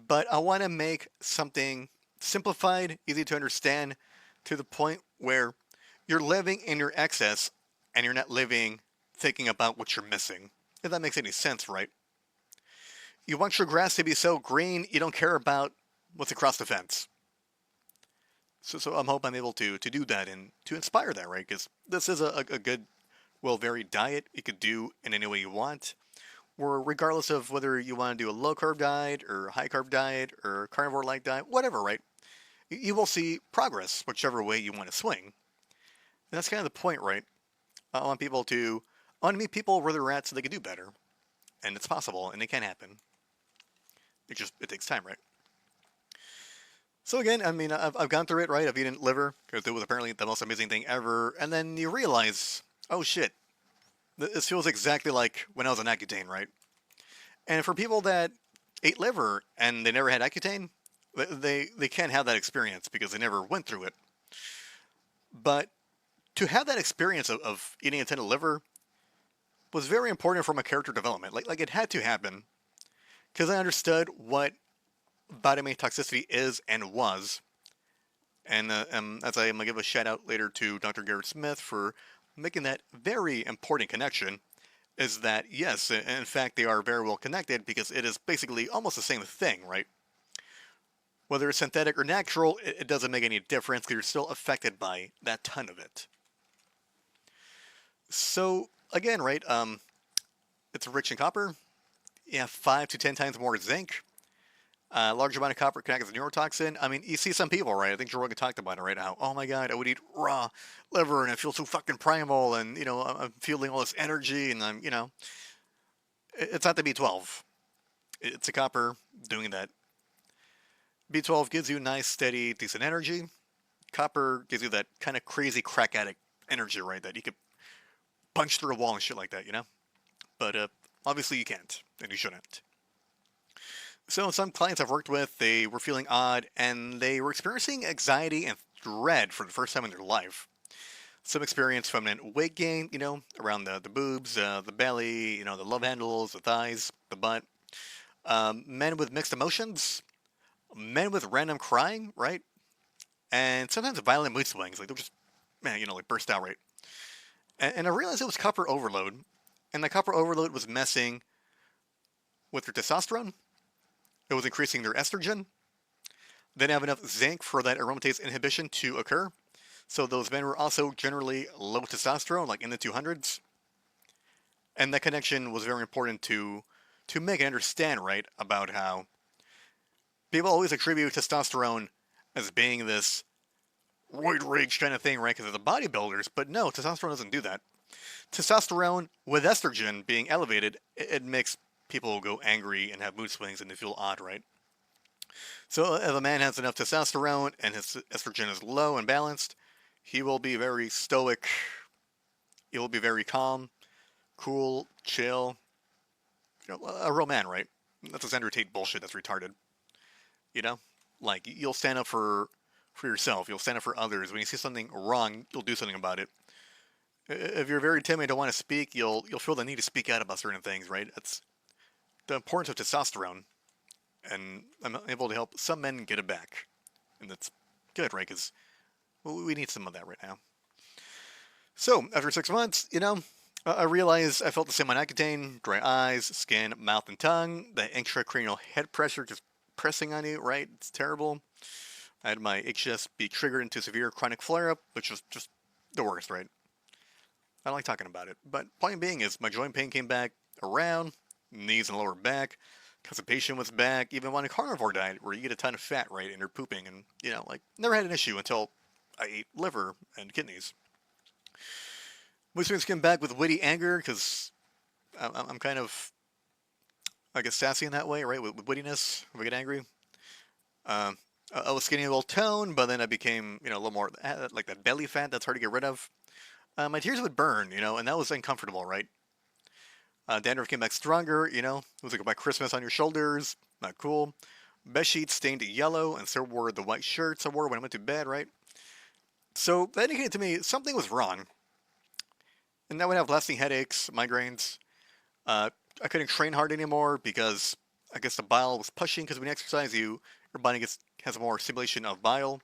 But I want to make something simplified, easy to understand, to the point where you're living in your excess and you're not living thinking about what you're missing. If that makes any sense, right? You want your grass to be so green, you don't care about what's across the fence. So I'm hoping I'm able to do that and to inspire that, right? Because this is a good, well varied diet you could do in any way you want. Or regardless of whether you want to do a low carb diet or high carb diet or carnivore like diet, whatever, right? You will see progress, whichever way you want to swing. And that's kind of the point, right? I want people to, I want to meet people where they're at so they can do better. And it's possible, and it can happen. It takes time, right? So again, I mean, I've gone through it, right? I've eaten liver because it was apparently the most amazing thing ever, and then you realize, oh shit, this feels exactly like when I was on Accutane, right? And for people that ate liver and they never had Accutane, they can't have that experience because they never went through it. But to have that experience of eating a ton of liver was very important for my character development. Like it had to happen because I understood what vitamin toxicity is and was. And as I'm going to give a shout out later to Dr. Garrett Smith for making that very important connection, is that yes, in fact, they are very well connected because it is basically almost the same thing, right? Whether it's synthetic or natural, it doesn't make any difference because you're still affected by that ton of it. So again, right, it's rich in copper. Yeah, 5 to 10 times more zinc. Large amount of copper can act as a neurotoxin. I mean, you see some people, right? I think Joe Rogan talked about it, right? How, oh my god, I would eat raw liver and I feel so fucking primal, and I'm feeling all this energy, and it's not the B12. It's a copper doing that. B12 gives you nice, steady, decent energy. Copper gives you that kind of crazy crack addict energy, right? That you could punch through a wall and shit like that, But obviously you can't, and you shouldn't. So some clients I've worked with, they were feeling odd, and they were experiencing anxiety and dread for the first time in their life. Some experience feminine weight gain, around the boobs, the belly, the love handles, the thighs, the butt. Men with mixed emotions, men with random crying, right? And sometimes violent mood swings, like they'll just, man, like burst out, right? And I realized it was copper overload, and the copper overload was messing with their testosterone. It was increasing their estrogen. They didn't have enough zinc for that aromatase inhibition to occur. So those men were also generally low testosterone, like in the 200s. And that connection was very important to make and understand, right, about how people always attribute testosterone as being this roid rage kind of thing, right, because of the bodybuilders. But no, testosterone doesn't do that. Testosterone with estrogen being elevated, it makes people go angry and have mood swings and they feel odd, right? So if a man has enough testosterone and his estrogen is low and balanced, he will be very stoic. He will be very calm, cool, chill. A real man, right? That's a Xander Tate bullshit. That's retarded. You know, like you'll stand up for yourself. You'll stand up for others. When you see something wrong, you'll do something about it. If you're very timid, don't want to speak, you'll feel the need to speak out about certain things, right? That's the importance of testosterone, and I'm able to help some men get it back, and that's good, right? Because we need some of that right now. So after 6 months, I realized I felt the same on Accutane: dry eyes, skin, mouth, and tongue. The intracranial head pressure just pressing on you, right? It's terrible. I had my HS be triggered into severe chronic flare-up, which was just the worst, right? I don't like talking about it. But point being is my joint pain came back around, knees and lower back, constipation was back, even on a carnivore diet where you get a ton of fat, right, and you're pooping, and, like, never had an issue until I ate liver and kidneys. Moose swings came back with witty anger because I'm kind of, I guess, sassy in that way, right? With wittiness, if I get angry. Um, I was getting a little tone, but then I became, a little more like that belly fat that's hard to get rid of. My tears would burn, and that was uncomfortable, right? Dandruff came back stronger, it was like White Christmas on your shoulders, not cool. Bed sheets stained yellow, and so were the white shirts I wore when I went to bed, right? So that indicated to me something was wrong, and I would have lasting headaches, migraines. Uh, I couldn't train hard anymore because I guess the bile was pushing. Because when you exercise, your body has more stimulation of bile,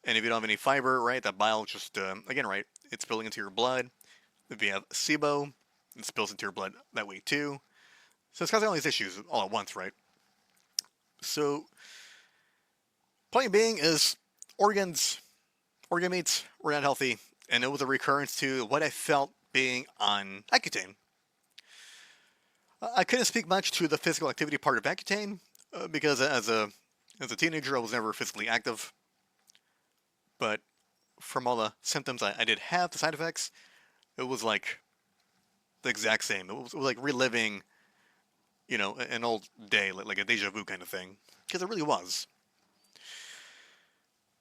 and if you don't have any fiber, right, that bile just again, right, it's spilling into your blood. If you have SIBO, it spills into your blood that way too. So it's causing all these issues all at once, right? So, point being is organ meats were not healthy, and it was a recurrence to what I felt being on Accutane. I couldn't speak much to the physical activity part of Accutane because as a teenager I was never physically active. But from all the symptoms I did have, the side effects, it was like the exact same. It was like reliving, an old day, like a deja vu kind of thing, because it really was.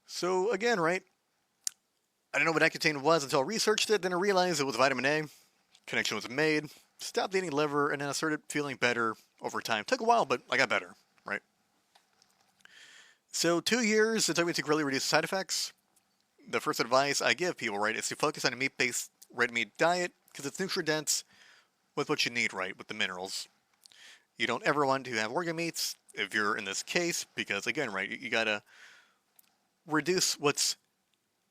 So again, right? I didn't know what Accutane was until I researched it. Then I realized it was vitamin A. Connection was made. Stopped eating liver, and then I started feeling better over time. Took a while, but I got better, right? So 2 years it took me to really reduce side effects. The first advice I give people, right, is to focus on a meat-based red meat diet because it's nutrient dense with what you need, right, with the minerals. You don't ever want to have organ meats if you're in this case because, again, right, you gotta reduce what's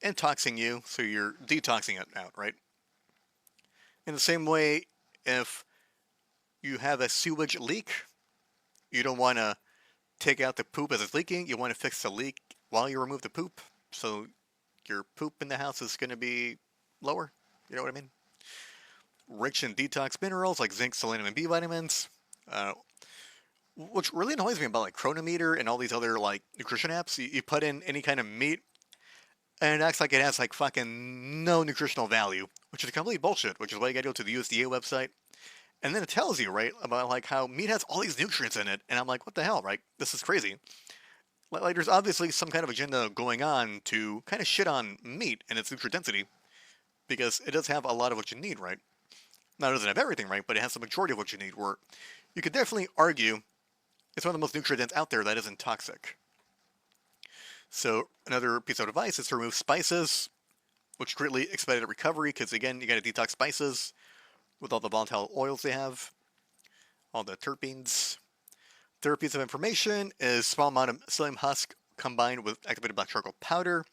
intoxing you so you're detoxing it out, right? In the same way, if you have a sewage leak, you don't want to take out the poop as it's leaking. You want to fix the leak while you remove the poop. So your poop in the house is going to be lower. You know what I mean? Rich in detox minerals like zinc, selenium, and B vitamins. Uh, which really annoys me about like Chronometer and all these other like nutrition apps. You put in any kind of meat and it acts like it has like fucking no nutritional value, which is complete bullshit. Which is why you gotta go to the USDA website, and then it tells you right about like how meat has all these nutrients in it, and I'm like, what the hell, right? This is crazy. Like there's obviously some kind of agenda going on to kind of shit on meat and its nutrient density because it does have a lot of what you need, right? Now it doesn't have everything, right? But it has the majority of what you need. Where you could definitely argue it's one of the most nutrient dense out there that isn't toxic. So another piece of advice is to remove spices, which greatly expedited recovery because again, you got to detox spices with all the volatile oils they have, all the terpenes. Third piece of information is small amount of psyllium husk combined with activated black charcoal powder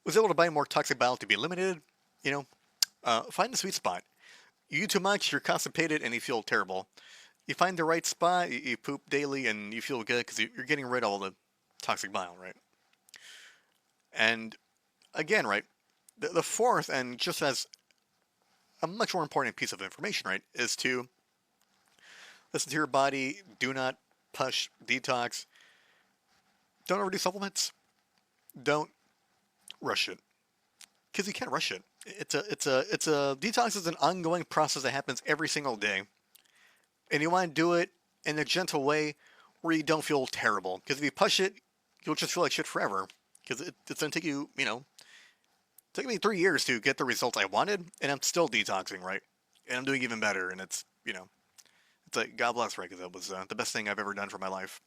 was able to bind more toxic bile to be eliminated. Find the sweet spot. You eat too much, you're constipated, and you feel terrible. You find the right spot, you poop daily, and you feel good because you're getting rid of all the toxic bile, right? And again, right, the fourth, and just as a much more important piece of information, right, is to listen to your body. Do not push detox. Don't overdo supplements. Don't rush it because you can't rush it. It's a detox is an ongoing process that happens every single day, and you want to do it in a gentle way where you don't feel terrible. Because if you push it, you'll just feel like shit forever. Because it's gonna take you, it took me 3 years to get the results I wanted, and I'm still detoxing, right? And I'm doing even better, and it's like God bless, right? Because that was the best thing I've ever done for my life.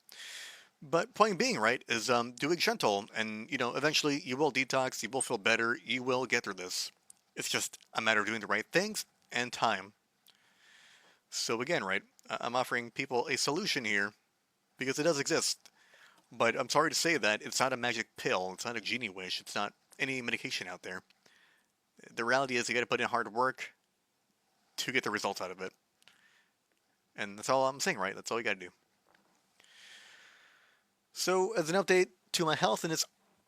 But point being, right, is do it gentle, and eventually you will detox, you will feel better, you will get through this. It's just a matter of doing the right things and time. So again, right, I'm offering people a solution here because it does exist. But I'm sorry to say that it's not a magic pill, it's not a genie wish, it's not any medication out there. The reality is you got to put in hard work to get the results out of it. And that's all I'm saying, right? That's all you got to do. So, as an update to my health in this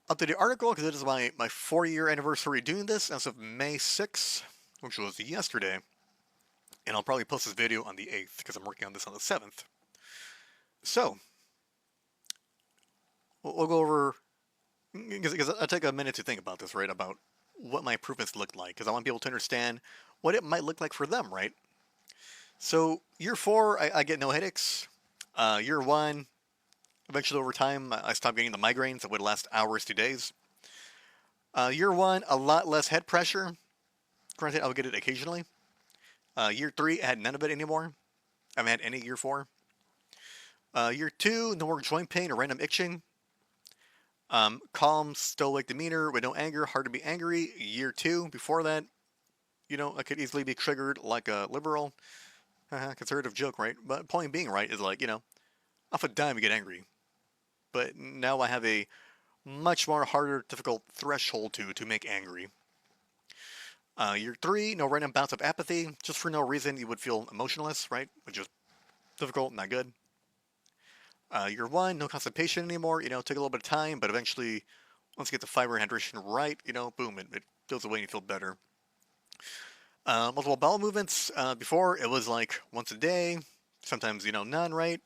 updated article, because it is my 4-year anniversary doing this as of May 6th, which was yesterday. And I'll probably post this video on the 8th because I'm working on this on the 7th. So, we'll go over, Because I take a minute to think about this, right? About what my improvements look like, because I want people to understand what it might look like for them, right? So year four, I get no headaches. Year one, eventually over time, I stopped getting the migraines that would last hours to days. Year one, a lot less head pressure. Granted, I would get it occasionally. Year three, I had none of it anymore. I haven't had any year four. Year two, no more joint pain or random itching. Calm, stoic demeanor with no anger, hard to be angry. Year two, before that, I could easily be triggered like a liberal. Conservative joke, right? But point being, right, is like, off a dime you get angry. But now I have a much more harder, difficult threshold to make angry. Year three, no random bouts of apathy. Just for no reason you would feel emotionless, right? Which is difficult, not good. Year one, no constipation anymore. Took a little bit of time, but eventually, once you get the fiber and hydration right, boom, it goes away and you feel better. Multiple bowel movements. Before, it was like once a day, sometimes, none, right?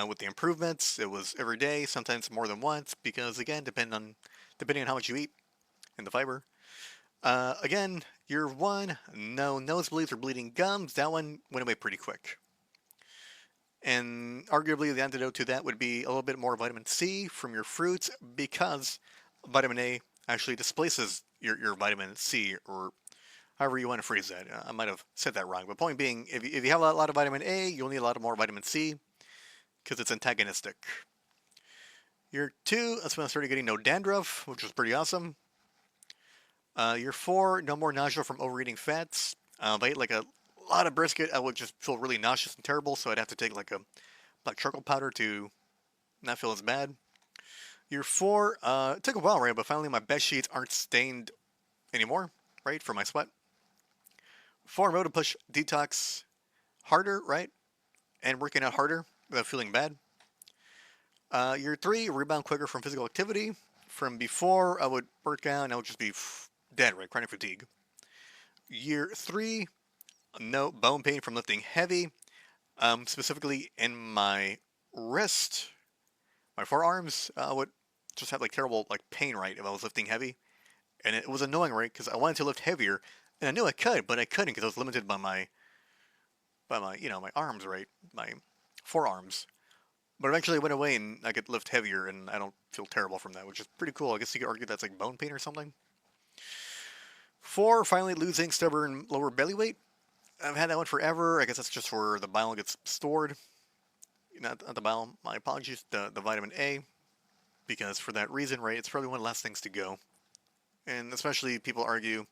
With the improvements, it was every day, sometimes more than once, because again, depending on how much you eat and the fiber. Again, year one, no nosebleeds or bleeding gums. That one went away pretty quick. And arguably, the antidote to that would be a little bit more vitamin C from your fruits, because vitamin A actually displaces your vitamin C, or however you want to phrase that. I might have said that wrong, but point being, if you have a lot of vitamin A, you'll need a lot of more vitamin C because it's antagonistic. Year two, that's when I started getting no dandruff, which was pretty awesome. Year four, no more nausea from overeating fats. If I ate like a lot of brisket, I would just feel really nauseous and terrible, so I'd have to take like a black charcoal powder to not feel as bad. Year four, it took a while, right? But finally, my bed sheets aren't stained anymore, right? For my sweat. Four, I'm able to push detox harder, right? And working out harder without feeling bad. Year three, rebound quicker from physical activity. From before, I would work out and I would just be dead, right? Chronic fatigue. Year three, no bone pain from lifting heavy, specifically in my wrist, my forearms. I would just have like terrible like pain, right, if I was lifting heavy, and it was annoying, right, because I wanted to lift heavier, and I knew I could, but I couldn't because I was limited by my my arms, right, my forearms. But eventually it went away, and I could lift heavier, and I don't feel terrible from that, which is pretty cool. I guess you could argue that's like bone pain or something. Four, finally losing stubborn lower belly weight. I've had that one forever. I guess that's just where the bile gets stored. Not the bile. My apologies. The vitamin A, because for that reason, right, it's probably one of the last things to go. And especially people argue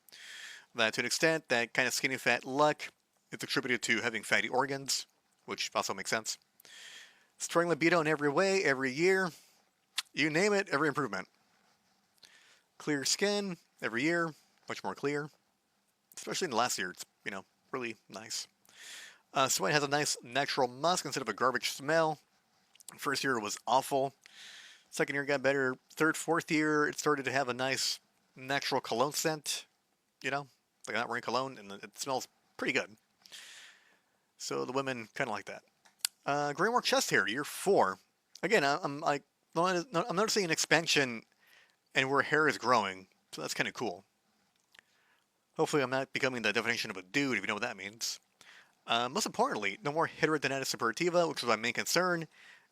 that to an extent, that kind of skinny fat look is attributed to having fatty organs, which also makes sense. Strong libido in every way, every year. You name it, every improvement. Clear skin every year, much more clear. Especially in the last year, it's really nice. Sweat has a nice natural musk instead of a garbage smell. First year was awful. Second year got better. Third, fourth year, it started to have a nice natural cologne scent. Like I'm not wearing cologne, and it smells pretty good. So the women kind of like that. Gray more chest hair, year four. Again, I'm like, I'm noticing an expansion and where hair is growing, so that's kind of cool. Hopefully, I'm not becoming the definition of a dude, if you know what that means. Most importantly, no more hidradenitis suppurativa, which was my main concern.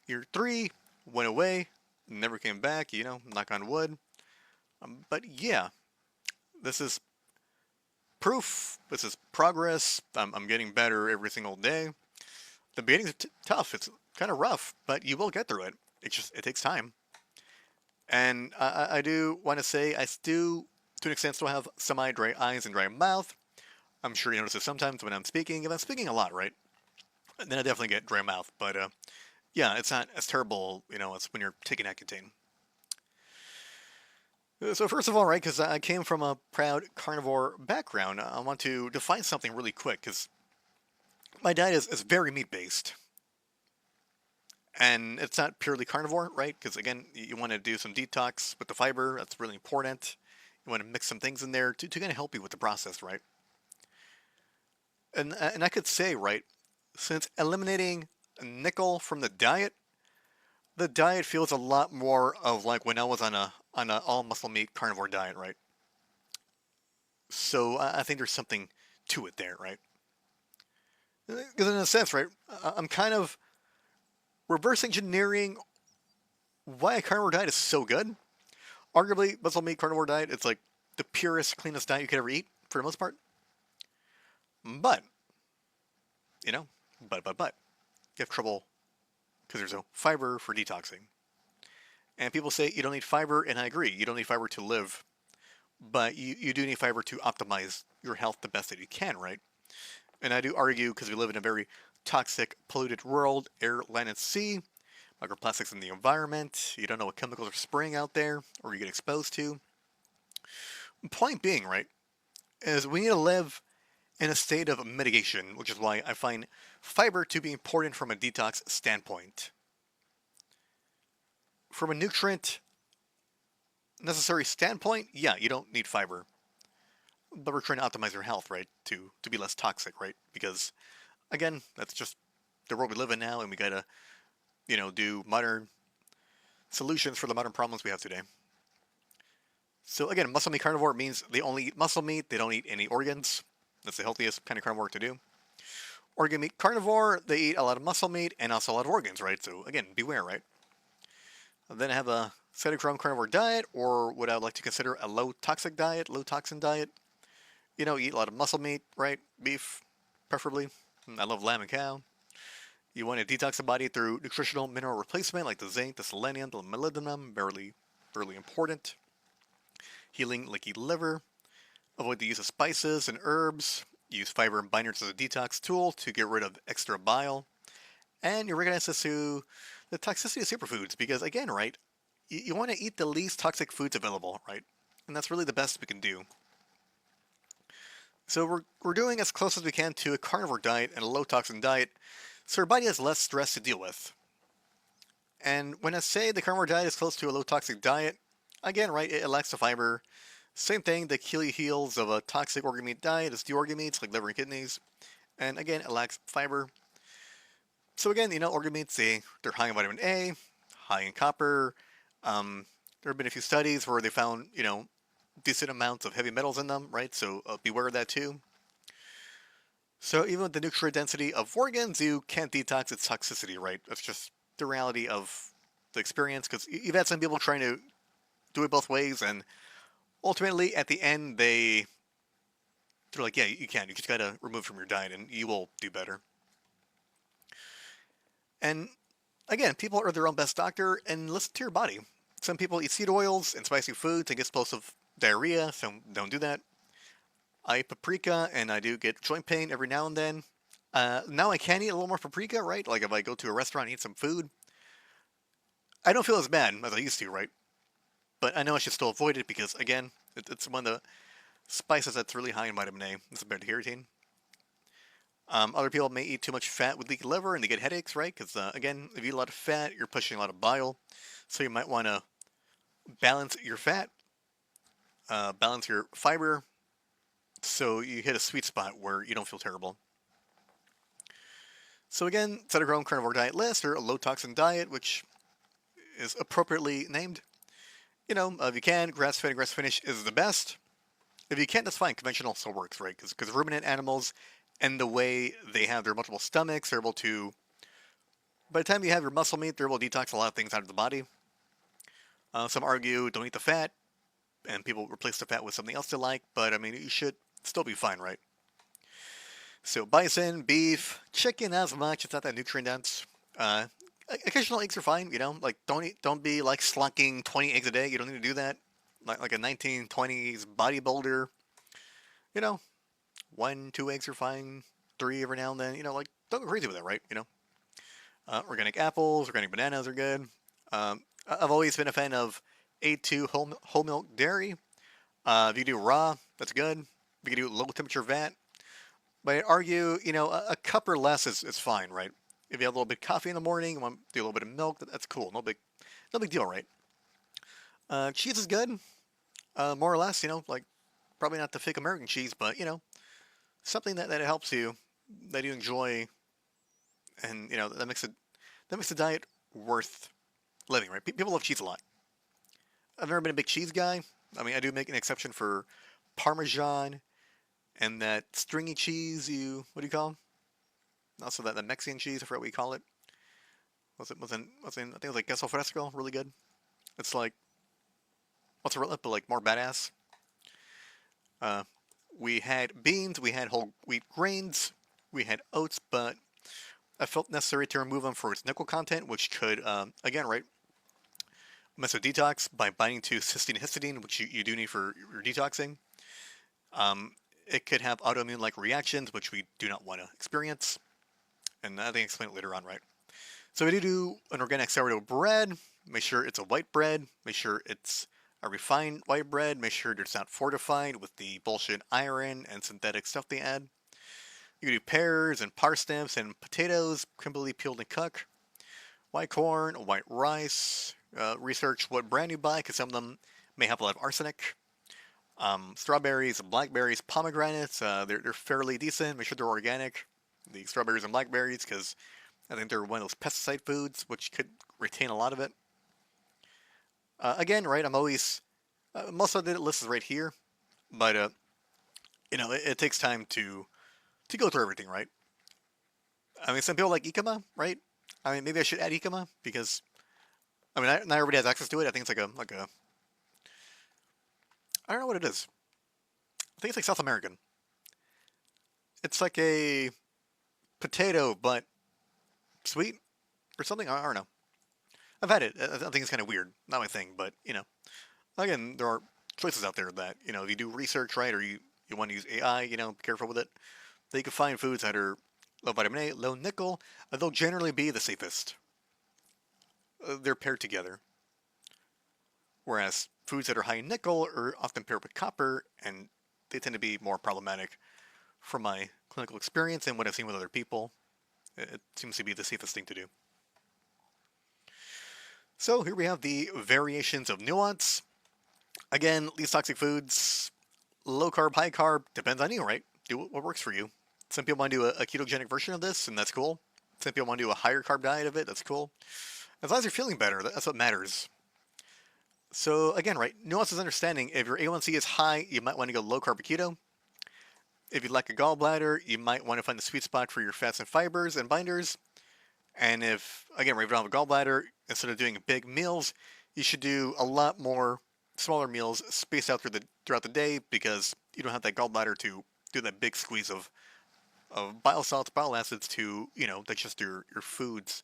Year three went away, never came back. Knock on wood. But yeah, this is proof. This is progress. I'm getting better every single day. The beginning's tough. It's kind of rough, but you will get through it. It takes time. And I do want to say I still, to an extent, still have semi-dry eyes and dry mouth. I'm sure you notice it sometimes when I'm speaking. If I'm speaking a lot, right? Then I definitely get dry mouth. But yeah, it's not as terrible, as when you're taking Accutane. So first of all, right, because I came from a proud carnivore background, I want to define something really quick, because my diet is very meat-based. And it's not purely carnivore, right? Because again, you want to do some detox with the fiber. That's really important. You want to mix some things in there to kind of help you with the process, right? And I could say, right, since eliminating nickel from the diet feels a lot more of like when I was on a on an all muscle meat carnivore diet, right? So I think there's something to it there, right? Because in a sense, right, I'm kind of reverse engineering why a carnivore diet is so good. Arguably, muscle meat carnivore diet, it's like the purest, cleanest diet you could ever eat for the most part. But, you know, but, you have trouble because there's no fiber for detoxing. And people say you don't need fiber, and I agree, you don't need fiber to live, but you do need fiber to optimize your health the best that you can, right? And I do argue because we live in a very toxic, polluted world, air, land, and sea, microplastics in the environment, you don't know what chemicals are spraying out there or you get exposed to. Point being, right, is we need to live in a state of mitigation, which is why I find fiber to be important from a detox standpoint. From a nutrient necessary standpoint, yeah, you don't need fiber. But we're trying to optimize your health, right? To be less toxic, right? Because again, that's just the world we live in now, and we gotta, do modern solutions for the modern problems we have today. So again, muscle meat carnivore means they only eat muscle meat, they don't eat any organs. That's the healthiest kind of carnivore to do. Organ meat carnivore, they eat a lot of muscle meat and also a lot of organs, right? So again, beware, right? Then I have a cytochrome carnivore diet, or what I would like to consider a low toxic diet, low toxin diet. Eat a lot of muscle meat, right? Beef, preferably. I love lamb and cow. You want to detox the body through nutritional mineral replacement like the zinc, the selenium, the molybdenum, very important. Healing leaky liver. Avoid the use of spices and herbs. Use fiber and binders as a detox tool to get rid of extra bile. And you recognize this to the toxicity of superfoods because, again, right, you want to eat the least toxic foods available, right? And that's really the best we can do. So we're doing as close as we can to a carnivore diet and a low toxin diet, so our body has less stress to deal with. And when I say the carnivore diet is close to a low toxic diet, again, right, it lacks the fiber. Same thing, the Achilles heels of a toxic organ meat diet is the organ meats like liver and kidneys. And again, it lacks fiber. So again, organ meats, they're high in vitamin A, high in copper. There have been a few studies where they found, decent amounts of heavy metals in them, right? So beware of that too. So even with the nutrient density of organs, you can't detox its toxicity, right? That's just the reality of the experience, because you've had some people trying to do it both ways, and ultimately at the end they're like, yeah, you can. You just gotta remove from your diet, and you will do better. And again, people are their own best doctor, and listen to your body. Some people eat seed oils and spicy foods and get explosive diarrhea, so don't do that. I eat paprika, and I do get joint pain every now and then. Now I can eat a little more paprika, right? Like if I go to a restaurant and eat some food, I don't feel as bad as I used to, right? But I know I should still avoid it because, again, it's one of the spices that's really high in vitamin A. It's beta carotene. Other people may eat too much fat with leaky liver and they get headaches, right? Because, again, if you eat a lot of fat, you're pushing a lot of bile. So you might want to balance your fat, balance your fiber, so you hit a sweet spot where you don't feel terrible. So again, set a grown carnivore diet list or a low toxin diet, which is appropriately named. If you can, grass-fed and grass-finished is the best. If you can't, that's fine. Conventional still works, right? Because ruminant animals and the way they have their multiple stomachs, they're able to, by the time you have your muscle meat, they're able to detox a lot of things out of the body. Some argue don't eat the fat, and people replace the fat with something else they like, but I mean, you should still be fine, right? So bison, beef, chicken, as much. It's not that nutrient dense. Occasional eggs are fine. Like don't be like slunking 20 eggs a day. You don't need to do that. Like a 1920s bodybuilder. You know, 1, 2 eggs are fine. 3 every now and then. Like don't go crazy with it, right? Organic apples, organic bananas are good. I've always been a fan of A2 whole milk dairy. If you do raw, that's good. If you do low temperature vat, but I argue, a cup or less is fine, right? If you have a little bit of coffee in the morning, you want to do a little bit of milk, that's cool. No big deal, right? Cheese is good, more or less. Like probably not the fake American cheese, but something that helps you, that you enjoy, and that makes the diet worth living, right? People love cheese a lot. I've never been a big cheese guy. I mean, I do make an exception for Parmesan and that stringy cheese. What do you call them? Also that the Mexican cheese. I forgot what you call it. I think it was like queso fresco. Really good. It's like mozzarella, but like more badass. Uh, we had beans. We had whole wheat grains. We had oats, but I felt necessary to remove them for its nickel content, which could, again, right, mess with detox by binding to cysteine and histidine, which you do need for your detoxing. Um, it could have autoimmune-like reactions, which we do not want to experience. And I think I'll explain it later on, right? So we do an organic sourdough bread. Make sure it's a white bread. Make sure it's a refined white bread. Make sure it's not fortified with the bullshit iron and synthetic stuff they add. You can do pears and parsnips and potatoes, crimply peeled and cooked. White corn, white rice. Research what brand you buy, because some of them may have a lot of arsenic. Strawberries, blackberries, pomegranates, they're fairly decent. Make sure they're organic. The strawberries and blackberries, because I think they're one of those pesticide foods, which could retain a lot of it. Again, right, I'm always, most of the list is right here, but, it takes time to go through everything, right? I mean, some people like ikema, right? I mean, maybe I should add ikema, because, I mean, not everybody has access to it. I think it's I don't know what it is. I think it's like South American. It's like a potato, but sweet or something. I don't know. I've had it. I think it's kind of weird. Not my thing, but again, there are choices out there that if you do research, right, or you want to use AI, be careful with it. They can find foods that are low vitamin A, low nickel. They'll generally be the safest. They're paired together. Whereas foods that are high in nickel are often paired with copper, and they tend to be more problematic from my clinical experience and what I've seen with other people. It seems to be the safest thing to do. So here we have the variations of nuance. Again, least toxic foods, low carb, high carb, depends on you, right? Do what works for you. Some people want to do a ketogenic version of this, and that's cool. Some people want to do a higher carb diet of it, that's cool. As long as you're feeling better, that's what matters. So again, right, nuance is understanding. If your A1C is high, you might want to go low carb keto. If you lack a gallbladder, you might want to find the sweet spot for your fats and fibers and binders. And if, again, if you don't have a gallbladder, instead of doing big meals, you should do a lot more smaller meals spaced out throughout the day, because you don't have that gallbladder to do that big squeeze of bile salts, bile acids to, digest your foods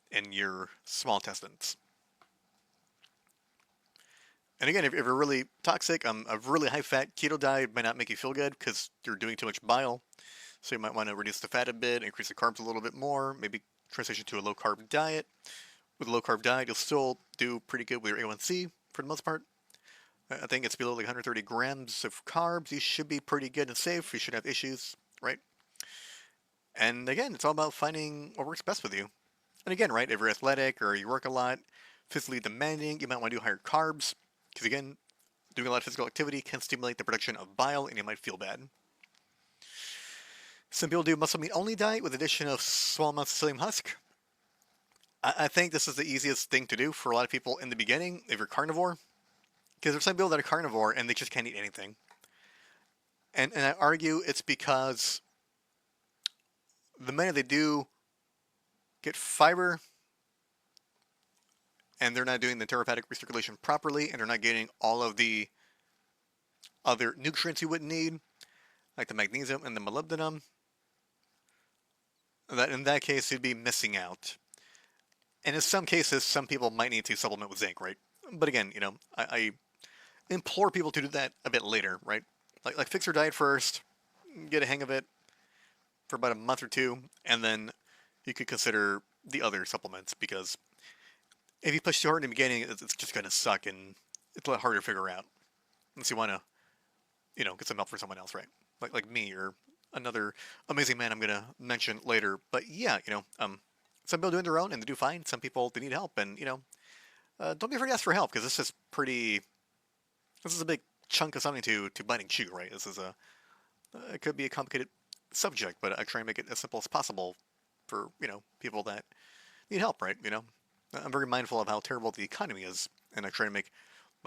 in your small intestines. And again, if you're really toxic, a really high fat keto diet might not make you feel good because you're doing too much bile. So you might want to reduce the fat a bit, increase the carbs a little bit more, maybe transition to a low carb diet. With a low carb diet, you'll still do pretty good with your A1C for the most part. I think it's below like 130 grams of carbs. You should be pretty good and safe. You should have issues, right? And again, it's all about finding what works best with you. And again, right, if you're athletic or you work a lot, physically demanding, you might want to do higher carbs. Because again, doing a lot of physical activity can stimulate the production of bile and you might feel bad. Some people do muscle meat only diet with addition of small amounts of psyllium husk. I think this is the easiest thing to do for a lot of people in the beginning if you're carnivore. Because there's some people that are carnivore and they just can't eat anything. And I argue it's because the minute they do get fiber and they're not doing the enterohepatic recirculation properly and they're not getting all of the other nutrients you would need, like the magnesium and the molybdenum, that in that case you'd be missing out. And in some cases, some people might need to supplement with zinc, right? But again, I implore people to do that a bit later, right? Like fix your diet first, get a hang of it for about a month or two, and then you could consider the other supplements, because if you push too hard in the beginning, it's just going to suck and it's a lot harder to figure out. Unless you want to, get some help for someone else, right? Like me or another amazing man I'm going to mention later. But yeah, some people doing their own and they do fine. Some people, they need help. And, don't be afraid to ask for help, because this is a big chunk of something to bite and chew, right? It could be a complicated subject, but I try and make it as simple as possible for, people that need help, right? I'm very mindful of how terrible the economy is, and I try to make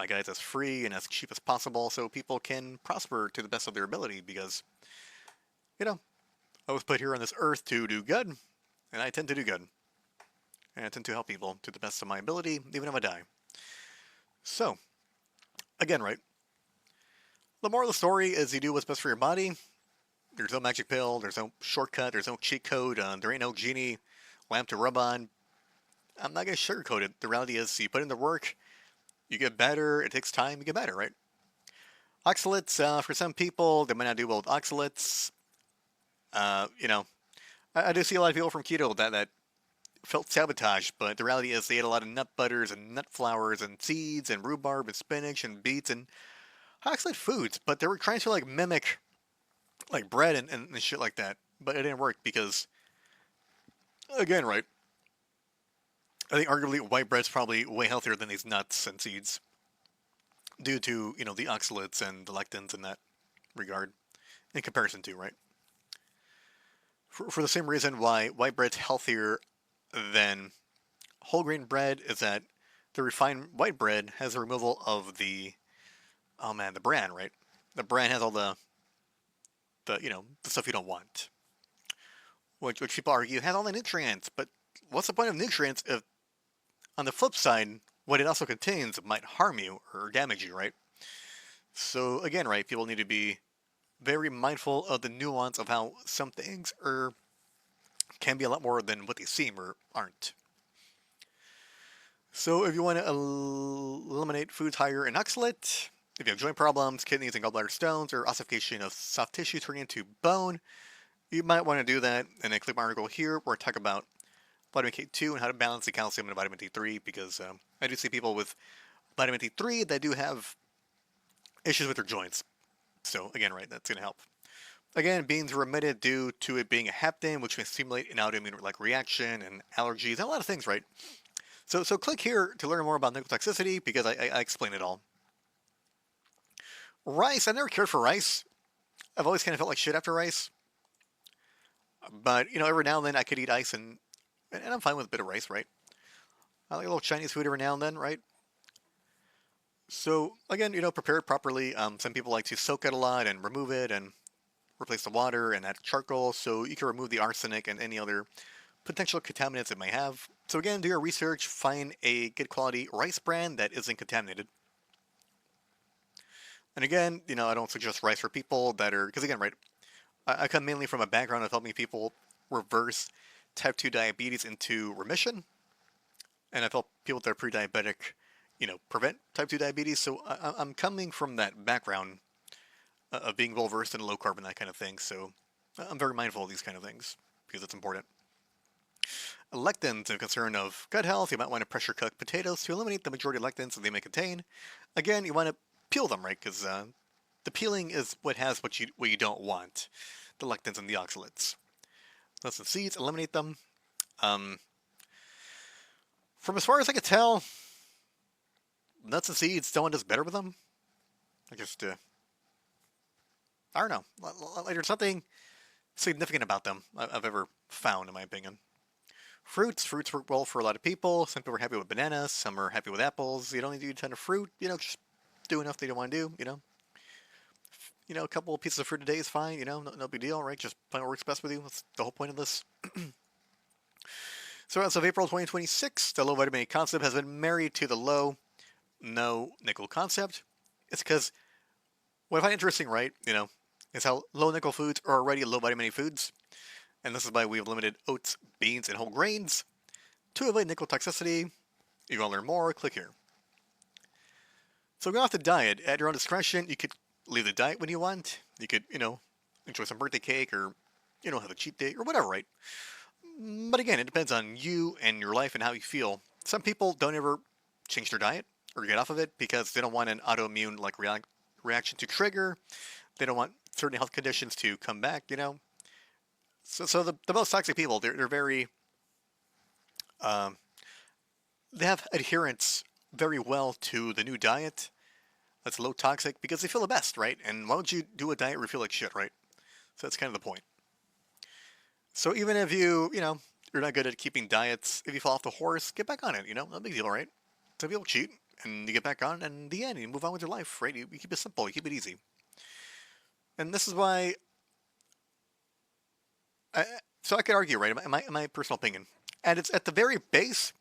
my guides as free and as cheap as possible so people can prosper to the best of their ability because, you know, I was put here on this earth to do good, and I tend to do good. And I tend to help people to the best of my ability, even if I die. So, again, right, the moral of the story is you do what's best for your body. There's no magic pill, there's no shortcut, there's no cheat code, there ain't no genie lamp to rub on. I'm not going to sugarcoat it. The reality is you put in the work, you get better, it takes time, you get better, right? Oxalates, for some people, they might not do well with oxalates. You know, I do see a lot of people from keto that felt sabotaged, but the reality is they ate a lot of nut butters and nut flours and seeds and rhubarb and spinach and beets and high oxalate foods, but they were trying to like mimic like bread and shit like that, but it didn't work because, again, right, I think arguably white bread's probably way healthier than these nuts and seeds due to, you know, the oxalates and the lectins in that regard in comparison to, right? For the same reason why white bread's healthier than whole grain bread is that the refined white bread has the removal of the, oh man, the bran, right? The bran has all the the stuff you don't want, which people argue has all the nutrients. But what's the point of nutrients if, on the flip side, what it also contains might harm you or damage you, right? So again, right, people need to be very mindful of the nuance of how some things can be a lot more than what they seem or aren't. So if you want to eliminate foods higher in oxalate, if you have joint problems, kidneys and gallbladder stones, or ossification of soft tissue turning into bone, you might want to do that. And then click my article here where I talk about vitamin K2 and how to balance the calcium and vitamin D3 because I do see people with vitamin D3 that do have issues with their joints. So again, right, that's going to help. Again, beans are remitted due to it being a hapten, which may stimulate an autoimmune like reaction and allergies and a lot of things, right? So click here to learn more about nickel toxicity because I explain it all. Rice, I never cared for rice. I've always kind of felt like shit after rice. But, you know, every now and then I could eat ice and I'm fine with a bit of rice, right? I like a little Chinese food every now and then, right? So, again, you know, prepare it properly. Some people like to soak it a lot and remove it and replace the water and add charcoal so you can remove the arsenic and any other potential contaminants it may have. So again, do your research, find a good quality rice brand that isn't contaminated. And again, you know, I don't suggest rice for people that are, because again, right, I come mainly from a background of helping people reverse type 2 diabetes into remission. And I've helped people that are pre-diabetic, you know, prevent type 2 diabetes. So I'm coming from that background of being well versed in low carb and that kind of thing. So I'm very mindful of these kind of things because it's important. Lectins, a concern of gut health. You might want to pressure cook potatoes to eliminate the majority of lectins that they may contain. Again, you want to peel them, right? Because the peeling is what has what you don't want, the lectins and the oxalates. Nuts and seeds, eliminate them. From as far as I could tell, nuts and seeds, someone does better with them. I just, I don't know. There's something significant about them I've ever found, in my opinion. Fruits work well for a lot of people. Some people are happy with bananas. Some are happy with apples. You don't need to do a ton of fruit. You know, just do enough that you want to do. You know, a couple of pieces of fruit a day is fine. You know, no big deal, right? Just find what works best with you. That's the whole point of this. So as of April 2026, the low vitamin A concept has been married to the low no nickel concept. It's because what I find interesting, right? You know, is how low nickel foods are already low vitamin A foods. And this is why we've limited oats, beans, and whole grains to avoid nickel toxicity. If you want to learn more, click here. So going off the diet, at your own discretion, you could leave the diet when you want. You could, you know, enjoy some birthday cake or, you know, have a cheat day or whatever, right? But again, it depends on you and your life and how you feel. Some people don't ever change their diet or get off of it because they don't want an autoimmune like reaction to trigger. They don't want certain health conditions to come back, you know. So the most toxic people, they're very, they have adherence very well to the new diet that's low toxic because they feel the best, right? And why would you do a diet where you feel like shit, right? So that's kind of the point. So even if you know, you're not good at keeping diets, if you fall off the horse, get back on it, you know, no big deal, right? Some people cheat, and you get back on, and in the end, you move on with your life, right? You keep it simple, you keep it easy. And this is why, I, so I could argue, right, in my personal opinion, and it's at the very base,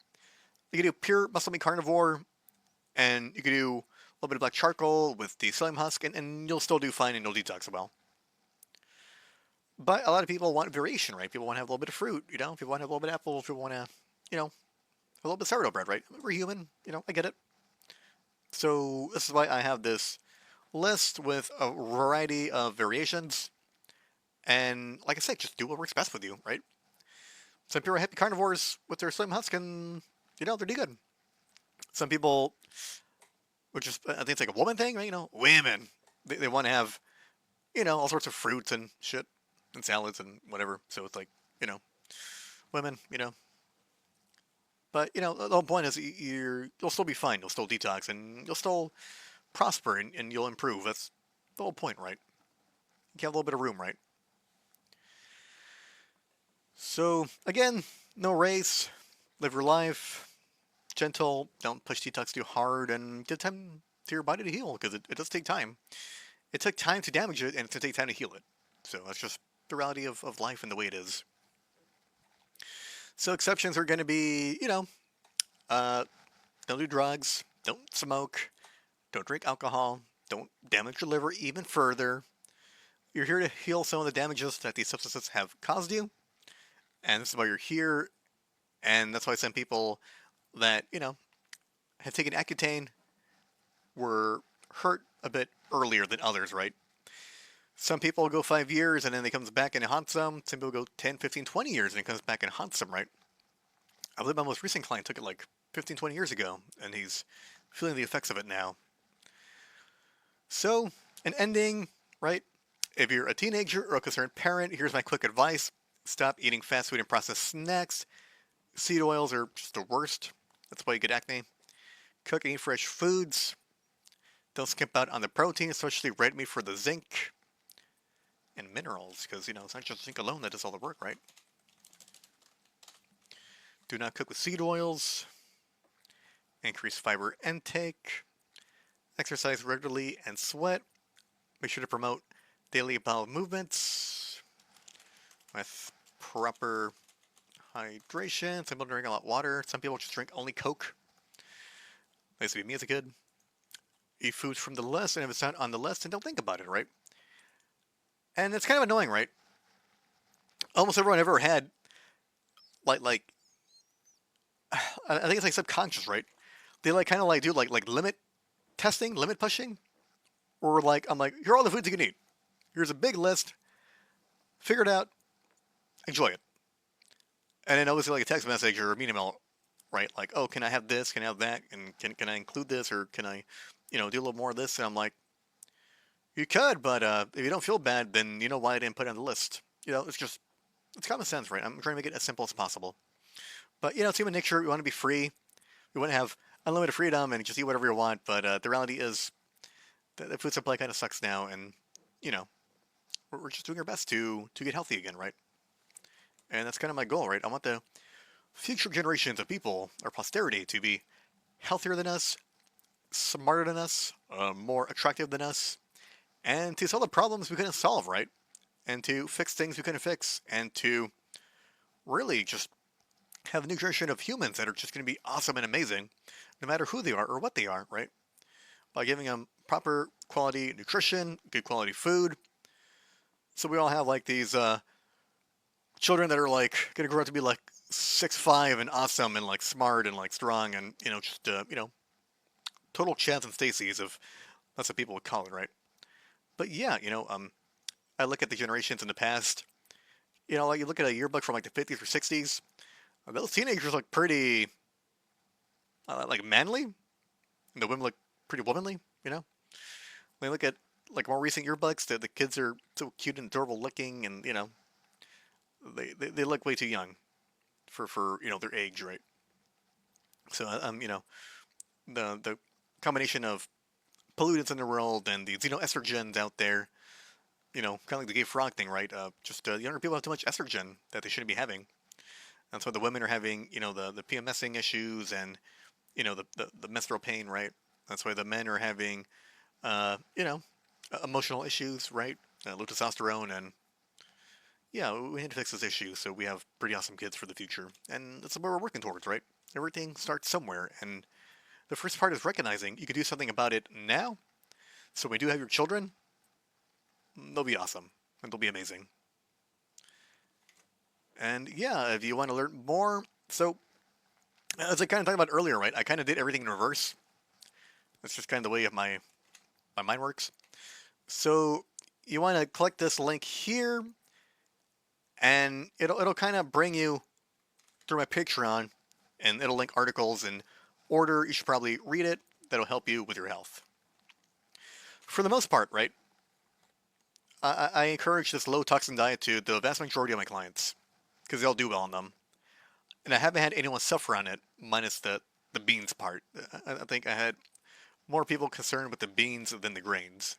you can do pure muscle meat carnivore, and you can do a little bit of black charcoal with the psyllium husk, and you'll still do fine and you'll detox well. But a lot of people want variation, right? People want to have a little bit of fruit, People want to have a little bit of apple, people want to, a little bit of sourdough bread, right? We're human, I get it. So this is why I have this list with a variety of variations. And like I said, just do what works best with you, right? Some people are happy carnivores with their slim husk and, they're do good. Some people, which is, I think it's like a woman thing, right? Women, they want to have, all sorts of fruits and shit and salads and whatever. So it's like, women, But, the whole point is you'll still be fine. You'll still detox and you'll still prosper and you'll improve. That's the whole point, right? You have a little bit of room, right? So, again, no race. Live your life. Gentle. Don't push detox too hard and give time to your body to heal because it does take time. It took time to damage it and it's going to take time to heal it. So that's just the reality of life and the way it is. So exceptions are going to be, don't do drugs, don't smoke, don't drink alcohol, don't damage your liver even further. You're here to heal some of the damages that these substances have caused you, and this is why you're here, and that's why some people that, have taken Accutane were hurt a bit earlier than others, right? Some people go 5 years and then it comes back and it haunts them. Some people go 10, 15, 20 years and it comes back and haunts them, right? I believe my most recent client took it like 15, 20 years ago and he's feeling the effects of it now. So, an ending, right? If you're a teenager or a concerned parent, here's my quick advice. Stop eating fast food and processed snacks. Seed oils are just the worst. That's why you get acne. Cook and eat fresh foods. Don't skip out on the protein, especially red meat for the zinc and minerals, because, it's not just zinc alone that does all the work, right? Do not cook with seed oils. Increase fiber intake. Exercise regularly and sweat. Make sure to promote daily bowel movements with proper hydration. Some people drink a lot of water. Some people just drink only Coke. That used to be me as a kid. Eat foods from the list, and if it's not on the list, then don't think about it, right? And it's kind of annoying, right? Almost everyone ever had, like, I think it's like subconscious, right? They kind of do like limit testing, limit pushing, or I'm like, here are all the foods you can eat. Here's a big list. Figure it out. Enjoy it. And then obviously like a text message or an email, right? Like, oh, can I have this? Can I have that? And can I include this? Or can I, do a little more of this? And I'm like, you could, but if you don't feel bad, then you know why I didn't put it on the list. It's common sense, right? I'm trying to make it as simple as possible. But, it's human nature. We want to be free. We want to have unlimited freedom and just eat whatever you want. But the reality is the food supply kind of sucks now. And, we're just doing our best to get healthy again, right? And that's kind of my goal, right? I want the future generations of people, our posterity, to be healthier than us, smarter than us, more attractive than us, and to solve the problems we couldn't solve, right? And to fix things we couldn't fix, and to really just have a new generation of humans that are just going to be awesome and amazing, no matter who they are or what they are, right? By giving them proper quality nutrition, good quality food. So we all have these children that are going to grow up to be 6'5" and awesome and smart and strong and just total Chads and Stacy's, if that's what people would call it, right? But yeah, I look at the generations in the past. You look at a yearbook from the 50s or 60s. Those teenagers look pretty manly. And the women look pretty womanly. They look at more recent yearbooks. The kids are so cute and adorable looking, and they look way too young for their age, right? So the combination of pollutants in the world and the xenoestrogens out there, kind of like the gay frog thing, right? Just younger people have too much estrogen that they shouldn't be having. And so the women are having, the PMSing issues and, the menstrual pain, right? That's why the men are having, emotional issues, right? Low testosterone, and yeah, we need to fix this issue so we have pretty awesome kids for the future. And that's what we're working towards, right? Everything starts somewhere, and the first part is recognizing you can do something about it now. So when you do have your children, they'll be awesome and they'll be amazing. And yeah, if you want to learn more, so as I kind of talked about earlier, right? I kind of did everything in reverse. That's just kind of the way of my mind works. So you want to click this link here, and it'll kind of bring you through my Patreon, and it'll link articles in order. You should probably read it. That'll help you with your health. For the most part, right? I encourage this low toxin diet to the vast majority of my clients because they'll do well on them, and I haven't had anyone suffer on it, minus the beans part. I think I had more people concerned with the beans than the grains.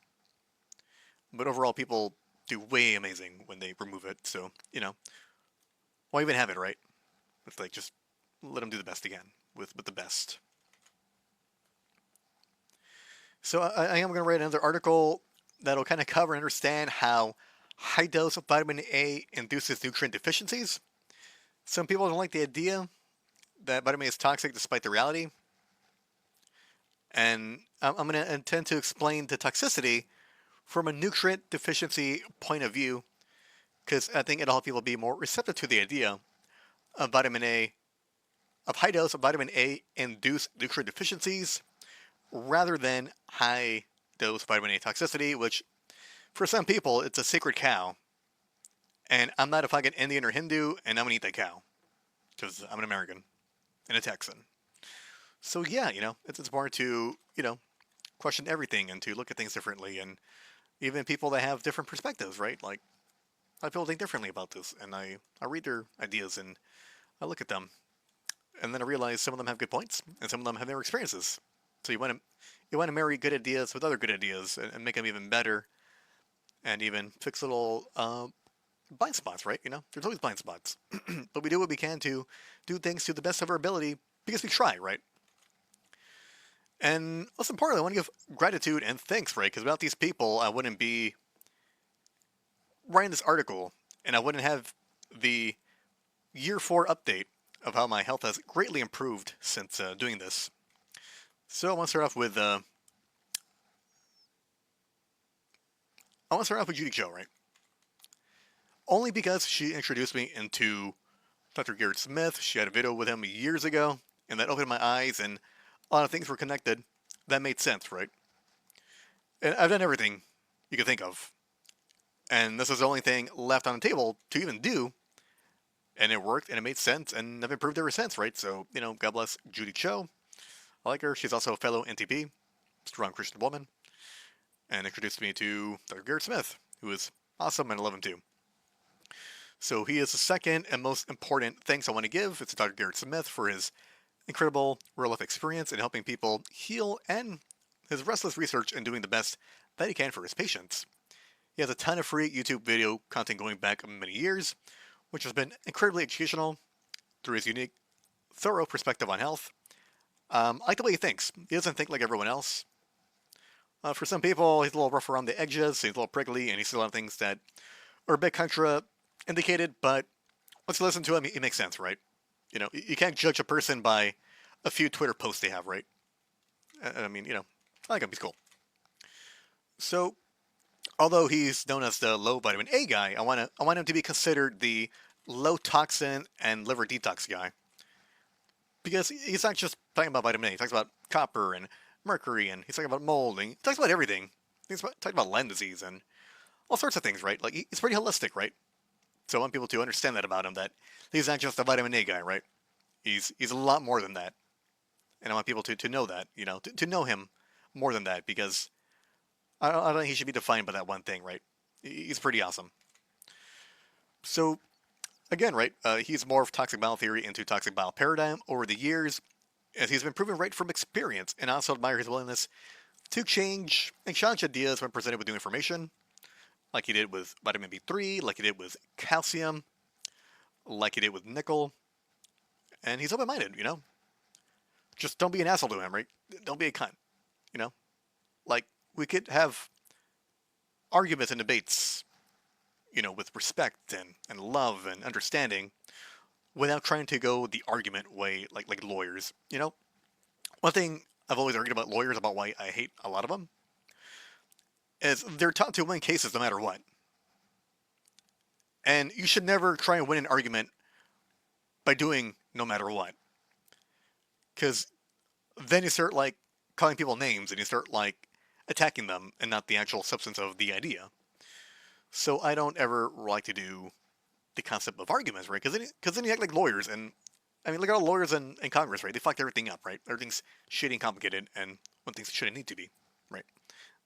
But overall, people do way amazing when they remove it. So, why even have it, right? It's like just let them do the best again with the best. So I am going to write another article that'll kind of cover and understand how high dose of vitamin A induces nutrient deficiencies. Some people don't like the idea that vitamin A is toxic despite the reality. And I'm going to intend to explain the toxicity from a nutrient deficiency point of view, because I think it'll help people be more receptive to the idea of vitamin A, of high dose of vitamin A induced nutrient deficiencies, rather than high dose vitamin A toxicity, which for some people it's a sacred cow. And I'm not a fucking Indian or Hindu, and I'm gonna eat that cow because I'm an American and a Texan. So yeah, it's important to question everything and to look at things differently, and even people that have different perspectives, right? Like, a lot of people think differently about this, and I read their ideas and I look at them, and then I realize some of them have good points, and some of them have their experiences. So you want to marry good ideas with other good ideas and make them even better, and even fix little blind spots, right? There's always blind spots, but we do what we can to do things to the best of our ability because we try, right? And most importantly, I want to give gratitude and thanks, right? Because without these people, I wouldn't be writing this article, and I wouldn't have the year 4 update of how my health has greatly improved since doing this. So I want to start off with Judy Cho, right? Only because she introduced me into Dr. Garrett Smith. She had a video with him years ago, and that opened my eyes, and a lot of things were connected. That made sense, right? And I've done everything you could think of, and this was the only thing left on the table to even do, and it worked, and it made sense, and I've improved ever since, right? So, God bless Judy Cho. I like her. She's also a fellow NTP, strong Christian woman, and introduced me to Dr. Garrett Smith, who is awesome, and I love him too. So he is the second and most important thanks I want to give. It's Dr. Garrett Smith for his incredible real-life experience in helping people heal, and his restless research in doing the best that he can for his patients. He has a ton of free YouTube video content going back many years, which has been incredibly educational through his unique, thorough perspective on health. I like the way he thinks. He doesn't think like everyone else. For some people, he's a little rough around the edges, he's a little prickly, and he says a lot of things that are a bit contra-indicated, but once you listen to him, he makes sense, right? You can't judge a person by a few Twitter posts they have, right? I mean, I like him, he's cool. So, although he's known as the low vitamin A guy, I want him to be considered the low toxin and liver detox guy. Because he's not just talking about vitamin A, he talks about copper and mercury, and he's talking about mold, and he talks about everything. He's talking about Lyme disease and all sorts of things, right? Like, he's pretty holistic, right? So I want people to understand that about him, that he's not just a vitamin A guy, right? He's a lot more than that. And I want people to know that, to know him more than that, because I don't think he should be defined by that one thing, right? He's pretty awesome. So, again, right, he's morphed toxic bile theory into toxic bile paradigm over the years, as he's been proven right from experience, and I also admire his willingness to change and challenge ideas when presented with new information, like he did with vitamin B3, like he did with calcium, like he did with nickel, and he's open-minded, just don't be an asshole to him, right? Don't be a cunt, you know? Like, we could have arguments and debates, with respect and love and understanding without trying to go the argument way like lawyers, One thing I've always argued about lawyers, about why I hate a lot of them, is they're taught to win cases no matter what. And you should never try and win an argument by doing no matter what. Because then you start, like, calling people names and you start, like, attacking them and not the actual substance of the idea. So I don't ever like to do the concept of arguments, right? Because then you act like lawyers. And, I mean, look at all the lawyers in Congress, right? They fucked everything up, right? Everything's shitty and complicated, and when things shouldn't need to be, right?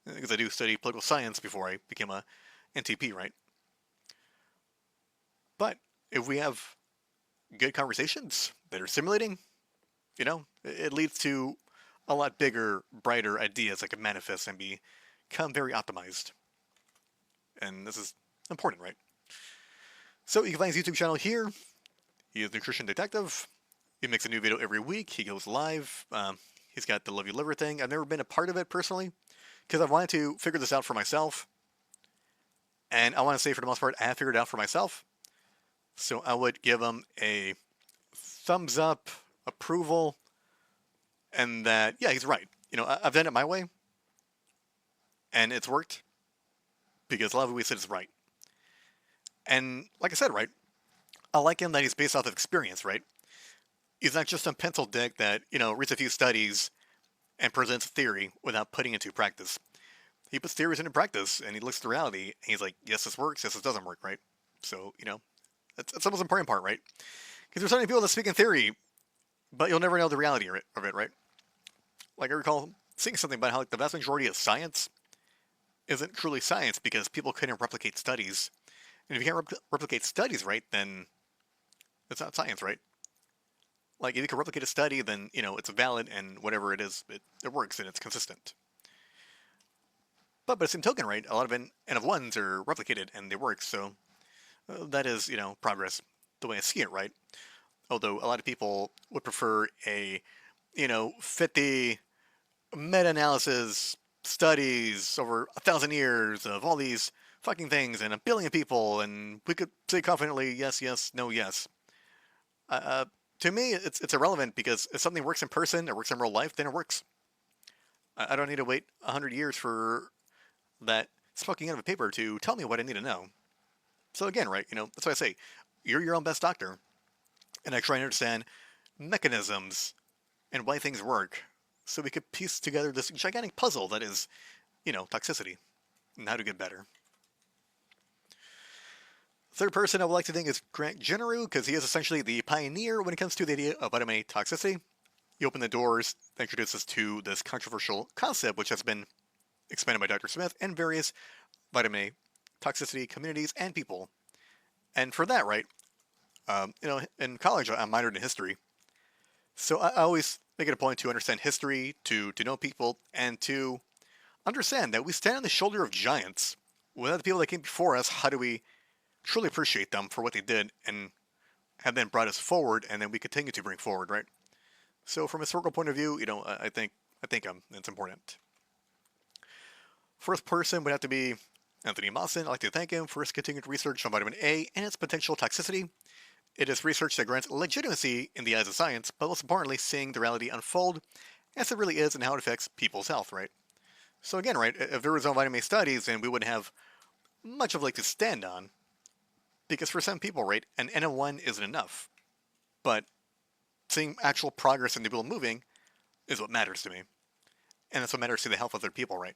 Because I do study political science before I became a NTP, right? But if we have good conversations that are stimulating, it leads to a lot bigger, brighter ideas that can manifest and become very optimized. And this is important, right? So you can find his YouTube channel here. He is Nutrition Detective. He makes a new video every week. He goes live. He's got the Love Your Liver thing. I've never been a part of it personally because I've wanted to figure this out for myself. And I want to say, for the most part, I have figured it out for myself. So I would give him a thumbs up, approval, and that, yeah, he's right. I've done it my way, and it's worked because a lot of what we said is right. And like I said, right, I like him that he's based off of experience, right? He's not just some pencil dick that, reads a few studies and presents a theory without putting it into practice. He puts theories into practice, and he looks at the reality, and he's like, yes, this works, yes, this doesn't work, right? So, that's the most important part, right? Because there's so many people that speak in theory, but you'll never know the reality of it, right? Like, I recall seeing something about how, like, the vast majority of science isn't truly science because people couldn't replicate studies. And if you can't replicate studies, right, then it's not science, right? Like, if you can replicate a study, then, it's valid, and whatever it is, it works, and it's consistent. But by the same token, right, a lot of N of 1s are replicated, and they work, so that is, progress, the way I see it, right? Although a lot of people would prefer a, 50 meta-analysis studies over 1,000 years of all these fucking things and 1 billion people, and we could say confidently, yes, yes, no, yes. To me, it's irrelevant because if something works in person, it works in real life, then it works. I don't need to wait 100 years for that smoking out of a paper to tell me what I need to know. So again, right, that's why I say, you're your own best doctor. And I try and understand mechanisms and why things work so we could piece together this gigantic puzzle that is, toxicity and how to get better. Third person I would like to thank is Grant Generu, because he is essentially the pioneer when it comes to the idea of vitamin A toxicity. He opened the doors that introduced us to this controversial concept, which has been expanded by Dr. Smith and various vitamin A toxicity communities and people. And for that, right, in college I minored in history. So I always make it a point to understand history, to know people, and to understand that we stand on the shoulder of giants. Without the people that came before us, how do we truly appreciate them for what they did and have then brought us forward, and then we continue to bring forward, right? So from a historical point of view, I think it's important. First person would have to be Anthony Mawson. I'd like to thank him for his continued research on vitamin A and its potential toxicity. It is research that grants legitimacy in the eyes of science, but most importantly, seeing the reality unfold as it really is and how it affects people's health, right? So again, right, if there was no vitamin A studies, then we wouldn't have much of a leg to stand on. Because for some people, right, an N of 1 isn't enough. But seeing actual progress in the people moving is what matters to me. And that's what matters to the health of other people, right?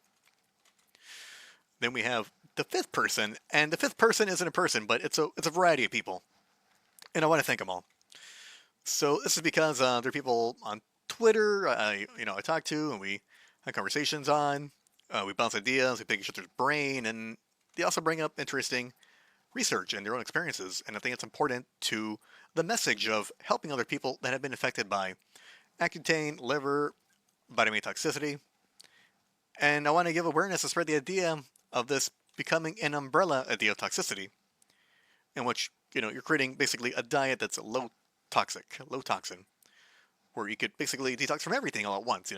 Then we have the fifth person, and the fifth person isn't a person, but it's a variety of people. And I want to thank them all. So this is because there are people on Twitter I talk to, and we have conversations on. We bounce ideas, we pick each other's brain, and they also bring up interesting research and their own experiences. And I think it's important to the message of helping other people that have been affected by Accutane, liver, vitamin A toxicity. And I want to give awareness to spread the idea of this becoming an umbrella idea of toxicity, in which you're creating basically a diet that's low toxin, where you could basically detox from everything all at once,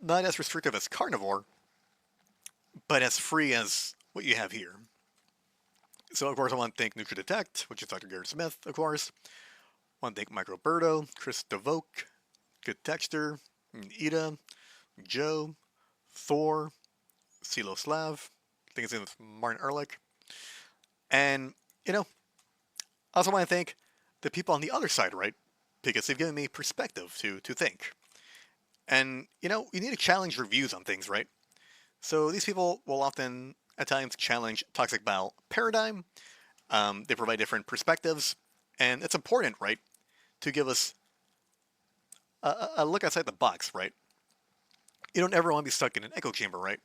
Not as restrictive as carnivore, but as free as what you have here. So, of course, I want to thank NutriDetect, which is Dr. Garrett Smith, of course. I want to thank Microberto, Chris DeVoke, Good Texture, Ida, Joe, Thor, Silo Slav, I think his name is Martin Ehrlich. And, I also want to thank the people on the other side, right? Because they've given me perspective to think. And, you need to challenge your views on things, right? So these people will often, at times, challenge toxic bowel paradigm. They provide different perspectives. And it's important, right, to give us a look outside the box, right? You don't ever want to be stuck in an echo chamber, right?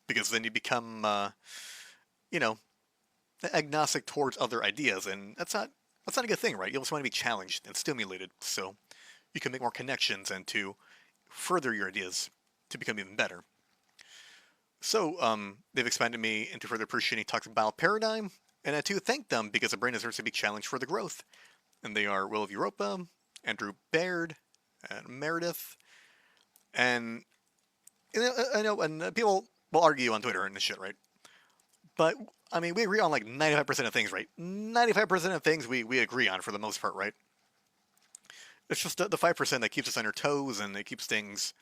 Because then you become, agnostic towards other ideas, and that's not a good thing, right? You also want to be challenged and stimulated, so you can make more connections and to further your ideas to become even better. So they've expanded me into further appreciating toxic bowel paradigm, and I too thank them because the brain deserves to be challenged for the growth. And they are Will of Europa, Andrew Baird, and Meredith, and I know, and people will argue on Twitter and this shit, right? But I mean, we agree on like 95% of things, right? 95% of things we agree on for the most part, right? It's just the 5% that keeps us on our toes and it keeps things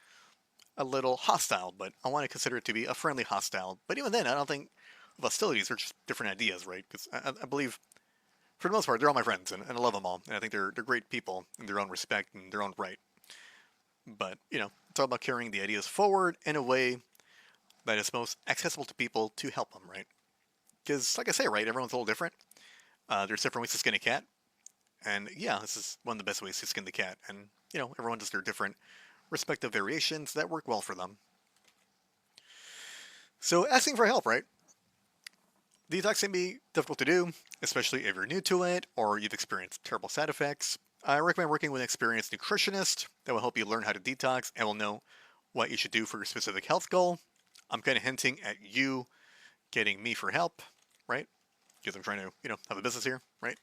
a little hostile, but I want to consider it to be a friendly hostile. But even then, I don't think hostilities are just different ideas, right? Because I believe, for the most part, they're all my friends, and I love them all. And I think they're great people in their own respect and their own right. But, it's all about carrying the ideas forward in a way that is most accessible to people to help them, right? Because, like I say, right, everyone's a little different. There's different ways to skin a cat. And yeah, this is one of the best ways to skin the cat. And, everyone does their different respective variations that work well for them. So asking for help, right? Detox can be difficult to do, especially if you're new to it or you've experienced terrible side effects. I recommend working with an experienced nutritionist that will help you learn how to detox and will know what you should do for your specific health goal. I'm kind of hinting at you getting me for help, right? Because I'm trying to, have a business here, right?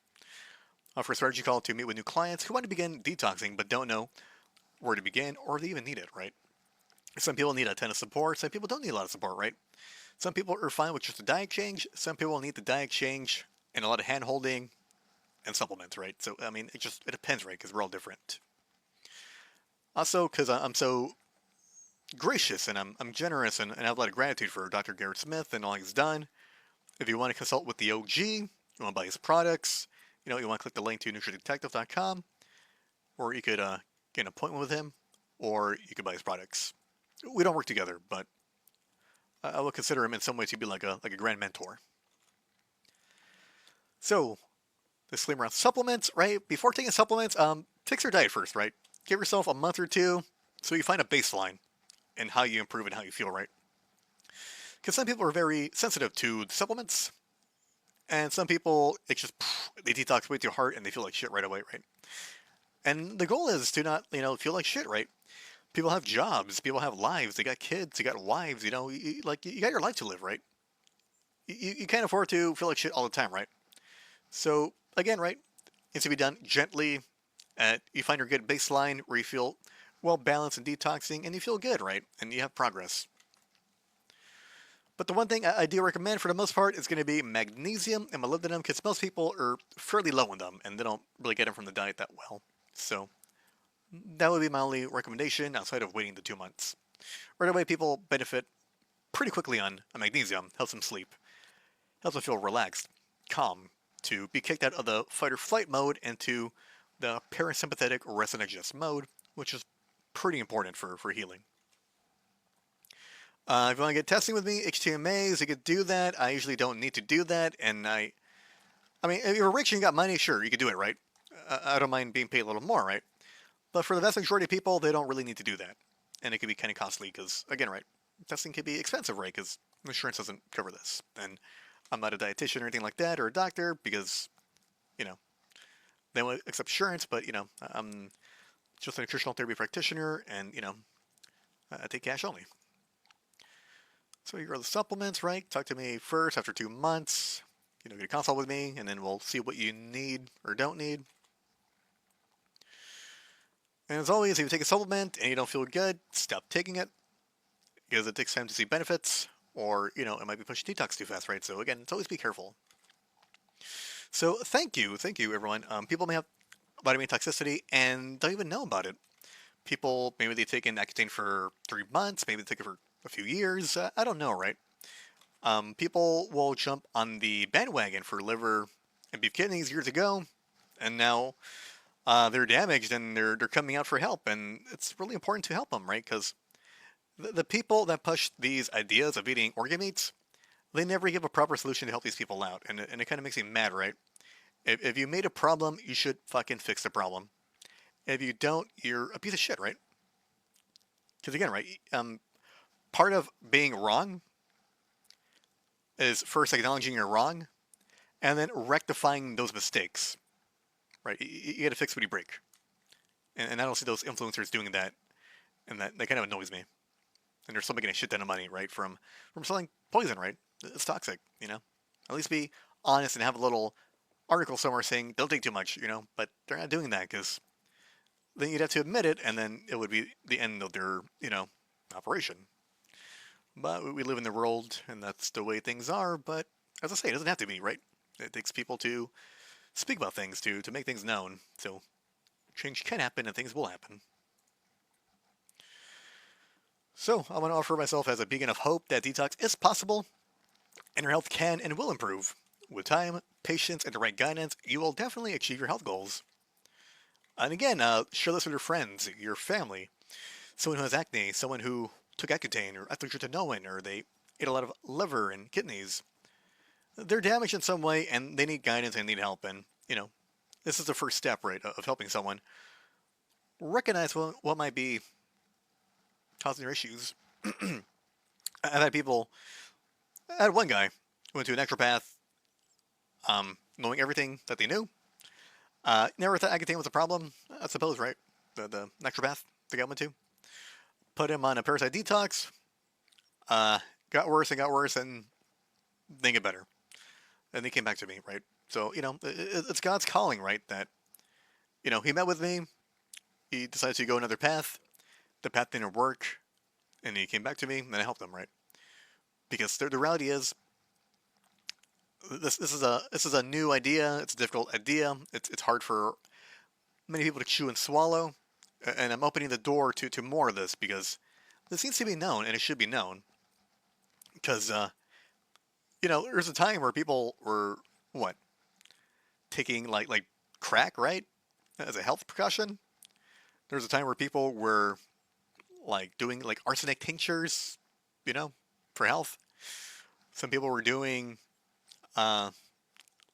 For a strategy call to meet with new clients who want to begin detoxing but don't know where to begin or they even need it, right? Some people need a ton of support. Some people don't need a lot of support, right? Some people are fine with just a diet change. Some people need the diet change and a lot of hand holding and supplements, right? So, I mean, it depends, right? Because we're all different. Also, because I'm so gracious and I'm generous and I have a lot of gratitude for Dr. Garrett Smith and all he's done. If you want to consult with the OG, you want to buy his products, you want to click the link to NutriDetective.com, or you could get an appointment with him, or you could buy his products. We don't work together, but I will consider him in some ways to be like a grand mentor. So, disclaimer on supplements, right? Before taking supplements, fix your diet first, right? Give yourself a month or two so you find a baseline and how you improve and how you feel, right? Because some people are very sensitive to supplements, and some people, they detox way too hard and they feel like shit right away, right? And the goal is to not, feel like shit, right? People have jobs, people have lives, they got kids, they got wives, you got your life to live, right? You can't afford to feel like shit all the time, right? So, again, right, it needs to be done gently. You find your good baseline where you feel well balanced and detoxing, and you feel good, right? And you have progress. But the one thing I do recommend for the most part is going to be magnesium and molybdenum, because most people are fairly low in them, and they don't really get them from the diet that well. So that would be my only recommendation outside of waiting the 2 months. Right away, people benefit pretty quickly on magnesium. Helps them sleep, helps them feel relaxed, calm, to be kicked out of the fight or flight mode into the parasympathetic rest and digest mode, which is pretty important for healing. If you want to get testing with me, HTMAs, you could do that. I usually don't need to do that, and I mean, if you're rich and you got money, sure, you could do it, right? I don't mind being paid a little more, right? But for the vast majority of people, they don't really need to do that. And it can be kind of costly because, again, right, testing can be expensive, right? Because insurance doesn't cover this. And I'm not a dietitian or anything like that, or a doctor, because, they won't accept insurance, but, I'm just a nutritional therapy practitioner, and, I take cash only. So here are the supplements, right? Talk to me first after 2 months. Get a consult with me, and then we'll see what you need or don't need. And as always, if you take a supplement and you don't feel good, stop taking it because it takes time to see benefits, or it might be pushing detox too fast, right? So again, it's always be careful. So thank you, everyone. People may have vitamin toxicity and don't even know about it. People maybe they take in Accutane for 3 months, maybe they take it for a few years. I don't know, right? People will jump on the bandwagon for liver and beef kidneys years ago, and now they're damaged and they're coming out for help, and it's really important to help them, right? Because the people that push these ideas of eating organ meats, they never give a proper solution to help these people out, and it kind of makes me mad, right? If you made a problem, you should fucking fix the problem. If you don't, you're a piece of shit, right? Because again, right, part of being wrong is first acknowledging you're wrong, and then rectifying those mistakes, right? You got to fix what you break, and I don't see those influencers doing that, and that kind of annoys me. And they're still making a shit ton of money, right, from selling poison, right? It's toxic, you know. At least be honest and have a little article somewhere saying don't take too much, But they're not doing that because then you'd have to admit it, and then it would be the end of their, operation. But we live in the world, and that's the way things are. But as I say, it doesn't have to be, right? It takes people to speak about things, to make things known. So change can happen, and things will happen. So I want to offer myself as a beacon of hope that detox is possible, and your health can and will improve. With time, patience, and the right guidance, you will definitely achieve your health goals. And again, share this with your friends, your family, someone who has acne, someone who took Accutane or Isotretinoin, or they ate a lot of liver and kidneys. They're damaged in some way, and they need guidance and need help. And this is the first step, right, of helping someone recognize what might be causing their issues. I've had people. I had one guy who went to a naturopath, knowing everything that they knew. Never thought Accutane was a problem, I suppose, right? The naturopath the guy went to put him on a parasite detox. Got worse and got worse, and then get better. And they came back to me, right? So it's God's calling, right? That he met with me. He decided to go another path. The path didn't work, and he came back to me, and I helped him, right? Because the reality is, this is a new idea. It's a difficult idea. It's hard for many people to chew and swallow, and I'm opening the door to more of this because this needs to be known, and it should be known. Because there's a time where people were what taking like crack, right, as a health precaution. There's a time where people were like doing like arsenic tinctures, you know, for health. Some people were doing uh,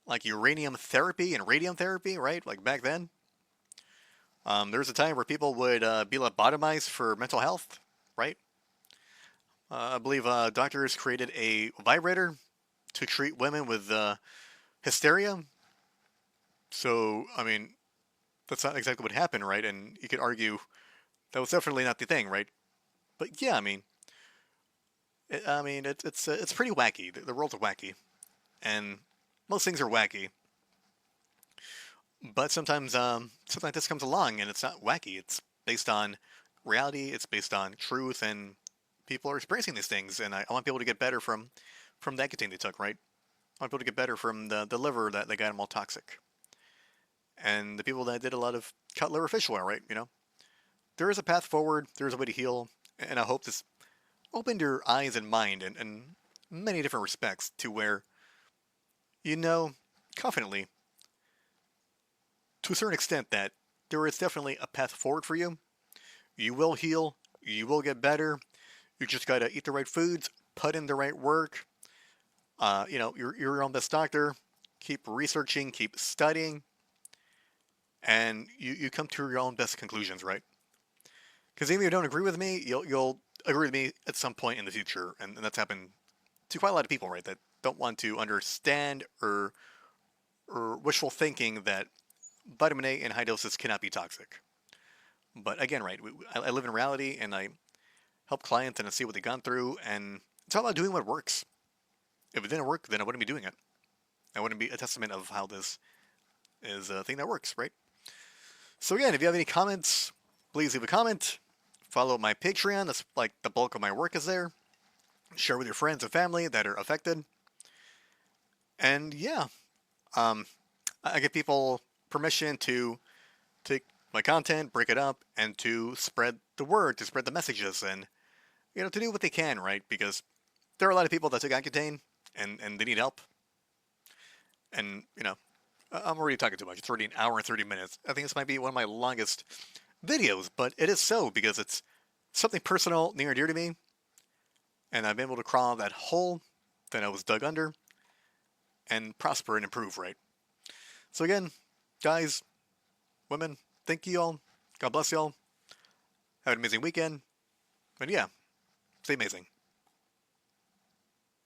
like uranium therapy and radium therapy, right? Like back then. There was a time where people would be lobotomized for mental health, right? I believe doctors created a vibrator to treat women with hysteria. So, I mean, that's not exactly what happened, right? And you could argue that was definitely not the thing, right? But yeah, it's pretty wacky. The world's wacky, and most things are wacky. But something like this comes along, and it's not wacky. It's based on reality. It's based on truth, and people are experiencing these things. And I want people to get better from the Accutane they took, right? I want people to get better from the liver that got them all toxic, and the people that did a lot of cut liver fish oil, right? There is a path forward. There is a way to heal, and I hope this opened your eyes and mind in many different respects to where you know confidently, to a certain extent, that there is definitely a path forward for you. You will heal. You will get better. You just gotta eat the right foods, put in the right work. You're your own best doctor. Keep researching, keep studying, and you come to your own best conclusions, right? Because even if you don't agree with me, you'll agree with me at some point in the future, and that's happened to quite a lot of people, right? That don't want to understand or wishful thinking that vitamin A in high doses cannot be toxic. But again, right, I live in reality, and I help clients and I see what they've gone through, and it's all about doing what works. If it didn't work, then I wouldn't be doing it. I wouldn't be a testament of how this is a thing that works, right? So again, if you have any comments, Please leave a comment. Follow my Patreon. That's like the bulk of my work is there. Share with your friends and family that are affected. And yeah, um, I give people permission to take my content, break it up, and to spread the word, to spread the messages, and to do what they can, right? Because there are a lot of people that take Accutane and they need help. And I'm already talking too much. It's already an hour and 30 minutes. I think this might be one of my longest videos, but it is so because it's something personal, near and dear to me, and I've been able to crawl out that hole that I was dug under and prosper and improve, right? So again, guys, women, thank you all. God bless you all. Have an amazing weekend. And yeah, stay amazing.